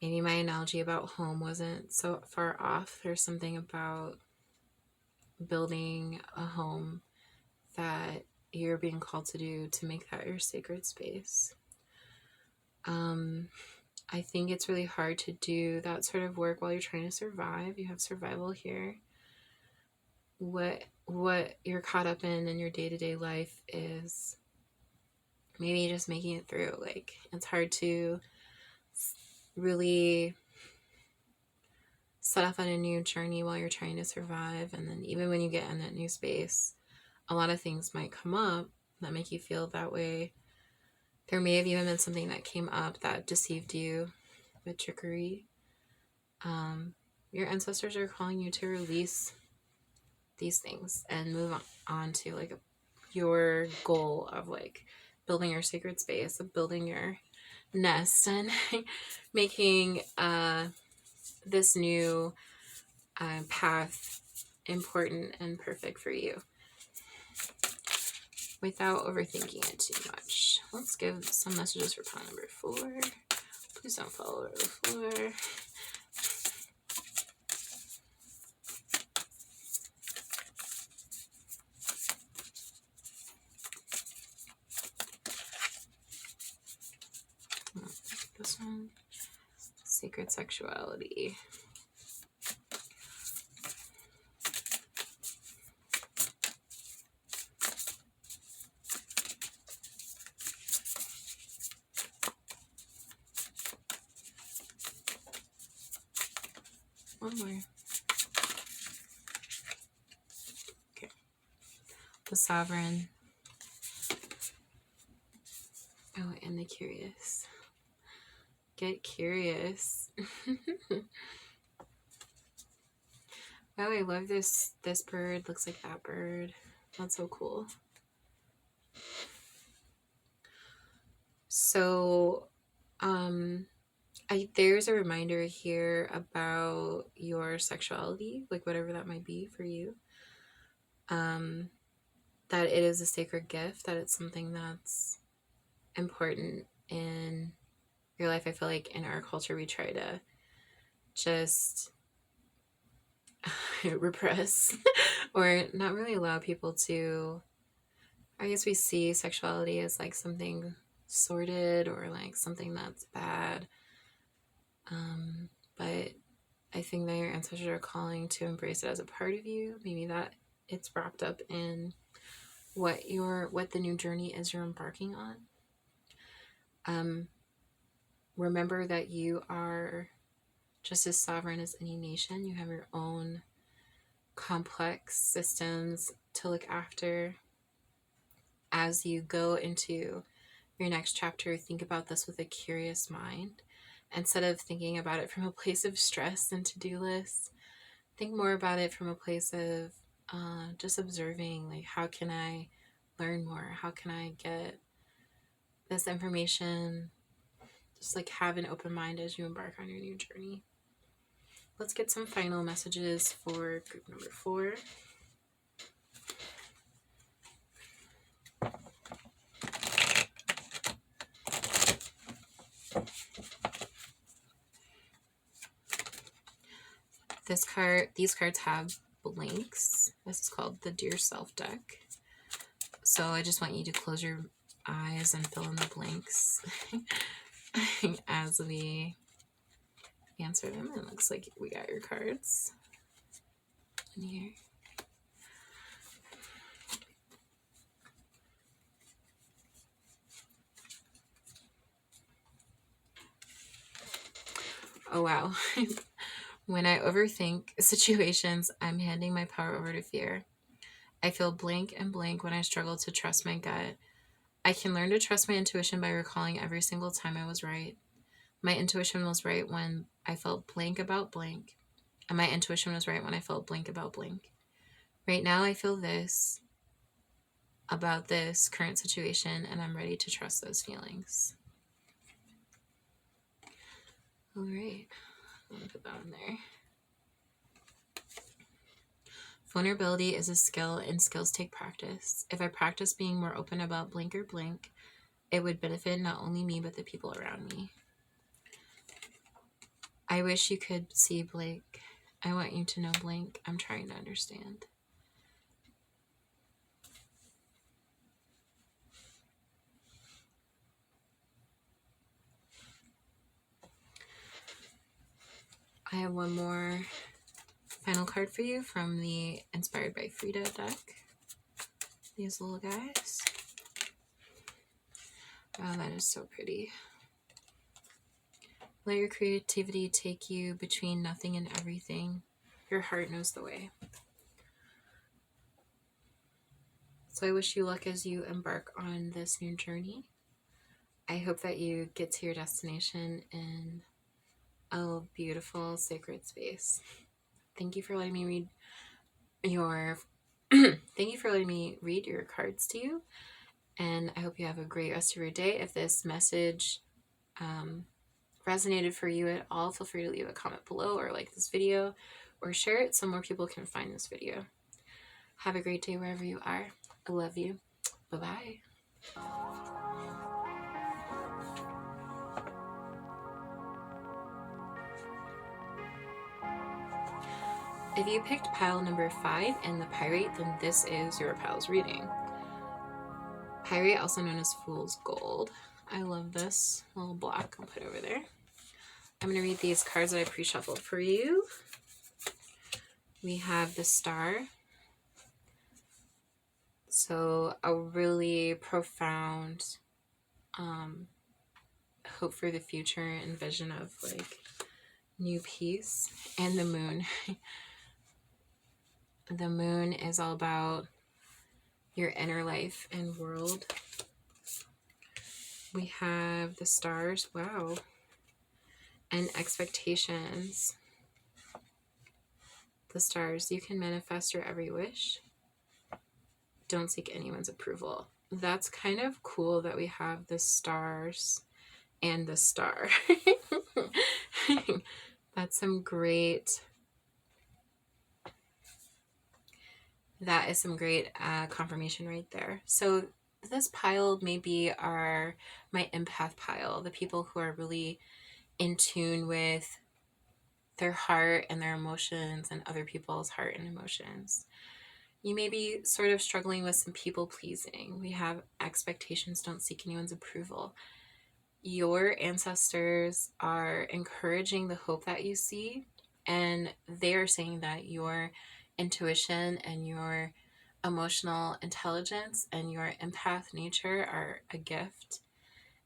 Maybe my analogy about home wasn't so far off. There's something about building a home that you're being called to do to make that your sacred space. I think it's really hard to do that sort of work while you're trying to survive. You have survival here. What what you're caught up in your day-to-day life is maybe just making it through. Like, it's hard to really set off on a new journey while you're trying to survive. And then even when you get in that new space, a lot of things might come up that make you feel that way. There may have even been something that came up that deceived you with trickery. Your ancestors are calling you to release these things and move on to like your goal of like building your sacred space, of building your nest, and making this new path important and perfect for you without overthinking it too much. Let's give some messages for pile number 4. Please don't fall over the floor. This one, sacred sexuality. One more. Okay. The Sovereign. Oh, and the Curious. Get curious. Oh, I love this bird. Looks like that bird. That's so cool. So, there's a reminder here about your sexuality, like whatever that might be for you. That it is a sacred gift, that it's something that's important in your life. I feel like in our culture we try to just repress or not really allow people to, I guess we see sexuality as like something sordid or like something that's bad. But I think that your ancestors are calling to embrace it as a part of you. Maybe that it's wrapped up in what the new journey is you're embarking on. Remember that you are just as sovereign as any nation. You have your own complex systems to look after. As you go into your next chapter, think about this with a curious mind. Instead of thinking about it from a place of stress and to-do lists, think more about it from a place of just observing, like, how can I learn more? How can I get this information? Just like have an open mind as you embark on your new journey. Let's get some final messages for group number 4. These cards have blanks. This is called the Dear Self deck. So I just want you to close your eyes and fill in the blanks as we answer them. It looks like we got your cards in here. Oh wow. When I overthink situations, I'm handing my power over to fear. I feel blank and blank when I struggle to trust my gut. I can learn to trust my intuition by recalling every single time I was right. My intuition was right when I felt blank about blank, and my intuition was right when I felt blank about blank. Right now I feel this about this current situation, and I'm ready to trust those feelings. All right, I'm gonna put that on there. Vulnerability is a skill, and skills take practice. If I practice being more open about blank or blank, it would benefit not only me, but the people around me. I wish you could see blank. I want you to know blank. I'm trying to understand. I have one more Final card for you from the Inspired by Frida deck. These little guys. Oh, that is so pretty. Let your creativity take you between nothing and everything. Your heart knows the way. So I wish you luck as you embark on this new journey. I hope that you get to your destination in a beautiful, sacred space. Thank you for letting me read your thank you for letting me read your cards to you. And I hope you have a great rest of your day. If this message resonated for you at all, feel free to leave a comment below or like this video or share it so more people can find this video. Have a great day wherever you are. I love you. Bye-bye. If you picked pile number 5 and the Pyrite, then this is your pile's reading. Pyrite, also known as Fool's Gold. I love this little block. I'll put it over there. I'm going to read these cards that I pre-shuffled for you. We have the Star. So a really profound hope for the future and vision of like new peace. And the Moon. The Moon is all about your inner life and world. We have the Stars. Wow. And expectations. The Stars. You can manifest your every wish. Don't seek anyone's approval. That's kind of cool that we have the Stars and the Star. That's some great... That is some great confirmation right there. So this pile may be my empath pile, the people who are really in tune with their heart and their emotions and other people's heart and emotions. You may be sort of struggling with some people pleasing. We have expectations, don't seek anyone's approval. Your ancestors are encouraging the hope that you see, and they are saying that your intuition and your emotional intelligence and your empath nature are a gift,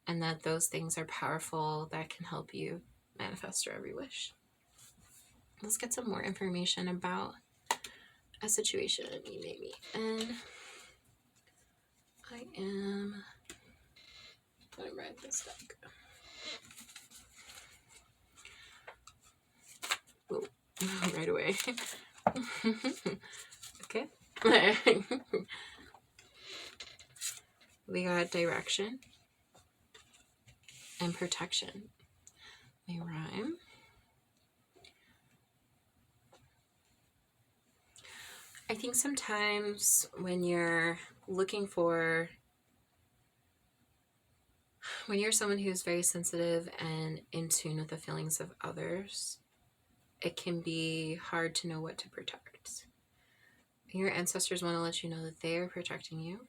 and that those things are powerful that can help you manifest your every wish. Let's get some more information about a situation you may be in. I am going to write this deck. Whoa, right away. Okay. We got direction and protection. They rhyme. I think sometimes when you're someone who's very sensitive and in tune with the feelings of others, it can be hard to know what to protect. Your ancestors want to let you know that they are protecting you.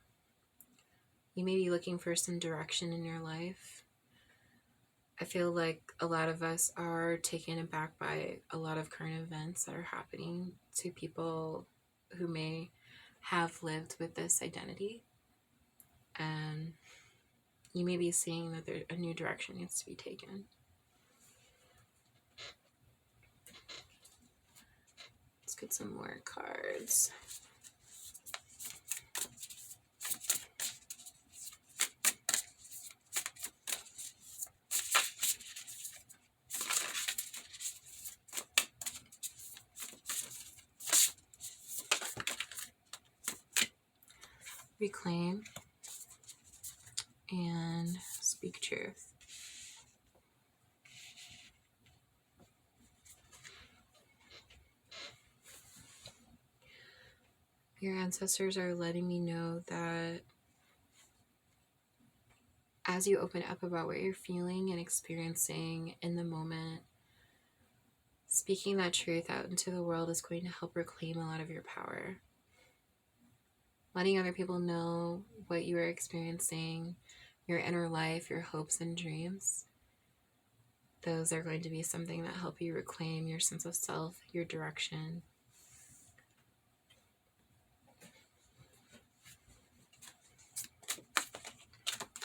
You may be looking for some direction in your life. I feel like a lot of us are taken aback by a lot of current events that are happening to people who may have lived with this identity. And you may be seeing that a new direction needs to be taken. Let's get some more cards. Reclaim and speak truth. Your ancestors are letting me know that as you open up about what you're feeling and experiencing in the moment, speaking that truth out into the world is going to help reclaim a lot of your power. Letting other people know what you are experiencing, your inner life, your hopes and dreams. Those are going to be something that help you reclaim your sense of self, your direction,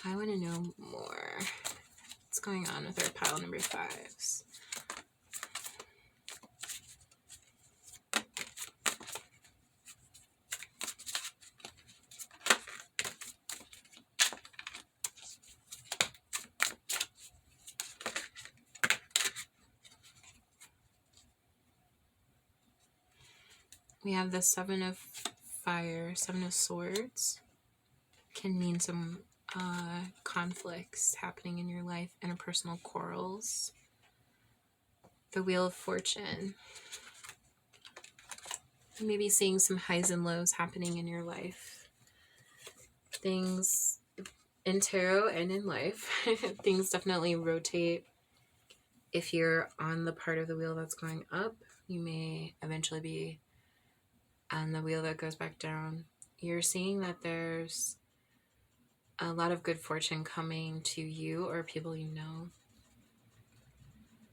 I want to know more. What's going on with our pile number 5s? We have the 7 of Fire, 7 of Swords. Can mean some conflicts happening in your life, interpersonal quarrels. The Wheel of Fortune. Maybe seeing some highs and lows happening in your life. Things in tarot and in life, things definitely rotate. If you're on the part of the wheel that's going up, you may eventually be on the wheel that goes back down. You're seeing that there's a lot of good fortune coming to you or people you know,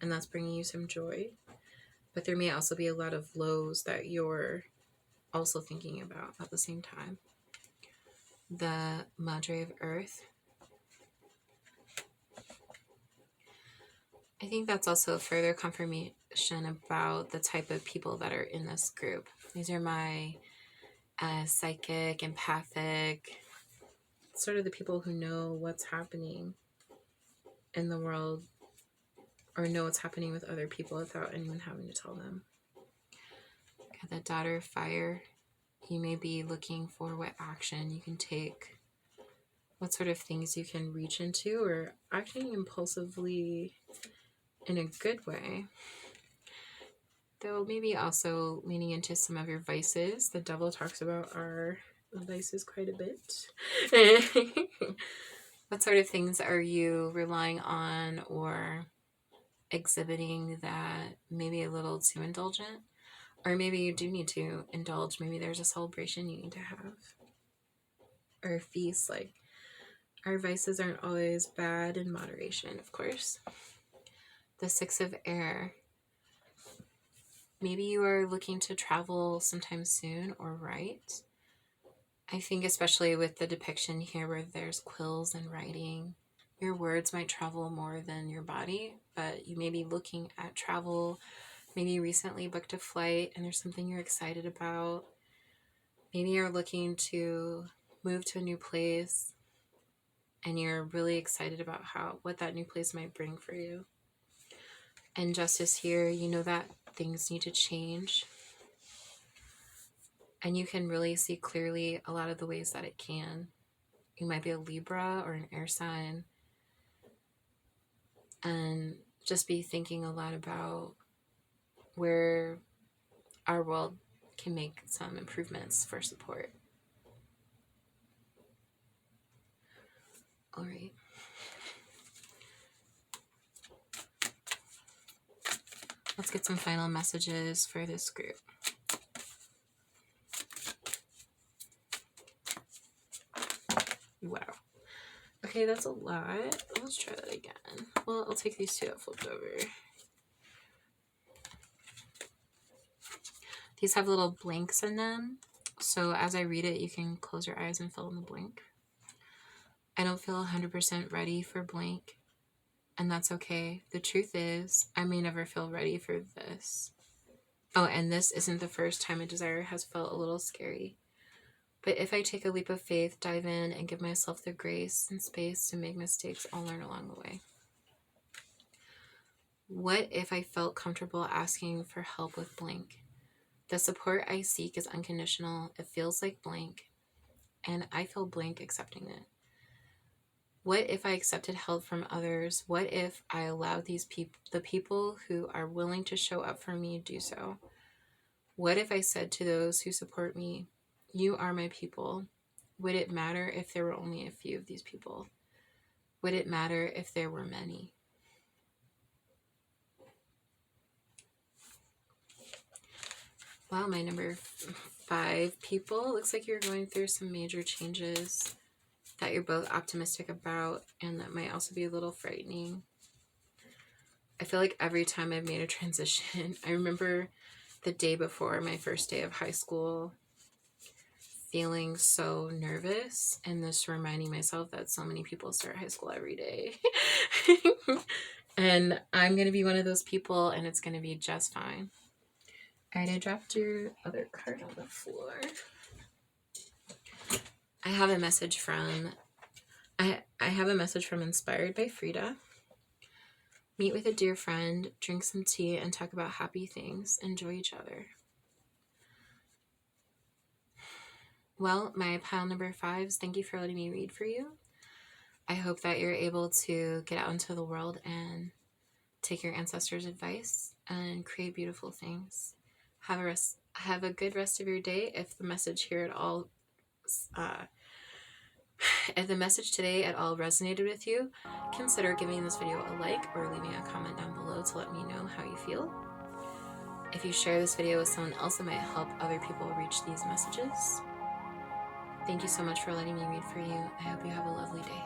and that's bringing you some joy. But there may also be a lot of lows that you're also thinking about at the same time. The Madre of Earth. I think that's also further confirmation about the type of people that are in this group. These are my psychic, empathic, sort of the people who know what's happening in the world or know what's happening with other people without anyone having to tell them. Okay, the Daughter of Fire. You may be looking for what action you can take, what sort of things you can reach into, or acting impulsively in a good way. Though maybe also leaning into some of your vices. The Devil talks about our vices quite a bit. What sort of things are you relying on or exhibiting that maybe a little too indulgent? Or maybe you do need to indulge. Maybe there's a celebration you need to have. Or a feast. Like, our vices aren't always bad in moderation, of course. The 6 of Air. Maybe you are looking to travel sometime soon or write. I think especially with the depiction here where there's quills and writing, your words might travel more than your body, but you may be looking at travel. Maybe you recently booked a flight and there's something you're excited about. Maybe you're looking to move to a new place and you're really excited about what that new place might bring for you. And Justice here, you know that things need to change. And you can really see clearly a lot of the ways that it can. You might be a Libra or an air sign. And just be thinking a lot about where our world can make some improvements for support. All right. Let's get some final messages for this group. Wow. Okay, that's a lot. Let's try that again. Well, I'll take these 2 that flipped over. These have little blanks in them. So as I read it, you can close your eyes and fill in the blank. I don't feel 100% ready for blank. And that's okay. The truth is, I may never feel ready for this. Oh, and this isn't the first time a desire has felt a little scary. But if I take a leap of faith, dive in, and give myself the grace and space to make mistakes, I'll learn along the way. What if I felt comfortable asking for help with blank? The support I seek is unconditional. It feels like blank, and I feel blank accepting it. What if I accepted help from others? What if I allowed the people who are willing to show up for me, do so? What if I said to those who support me, you are my people? Would it matter if there were only a few of these people? Would it matter if there were many? Wow, my number 5 people. Looks like you're going through some major changes that you're both optimistic about, and that might also be a little frightening. I feel like every time I've made a transition, I remember the day before my first day of high school, feeling so nervous and just reminding myself that so many people start high school every day. And I'm going to be one of those people, and it's going to be just fine. All right, I dropped your other card on the floor. I have a message from Inspired by Frida. Meet with a dear friend, drink some tea, and talk about happy things. Enjoy each other. Well, my pile number 5s, thank you for letting me read for you. I hope that you're able to get out into the world and take your ancestors' advice and create beautiful things. Have a good rest of your day. If the message here at all, if the message today at all resonated with you, consider giving this video a like or leaving a comment down below to let me know how you feel. If you share this video with someone else, it might help other people reach these messages. Thank you so much for letting me read for you. I hope you have a lovely day.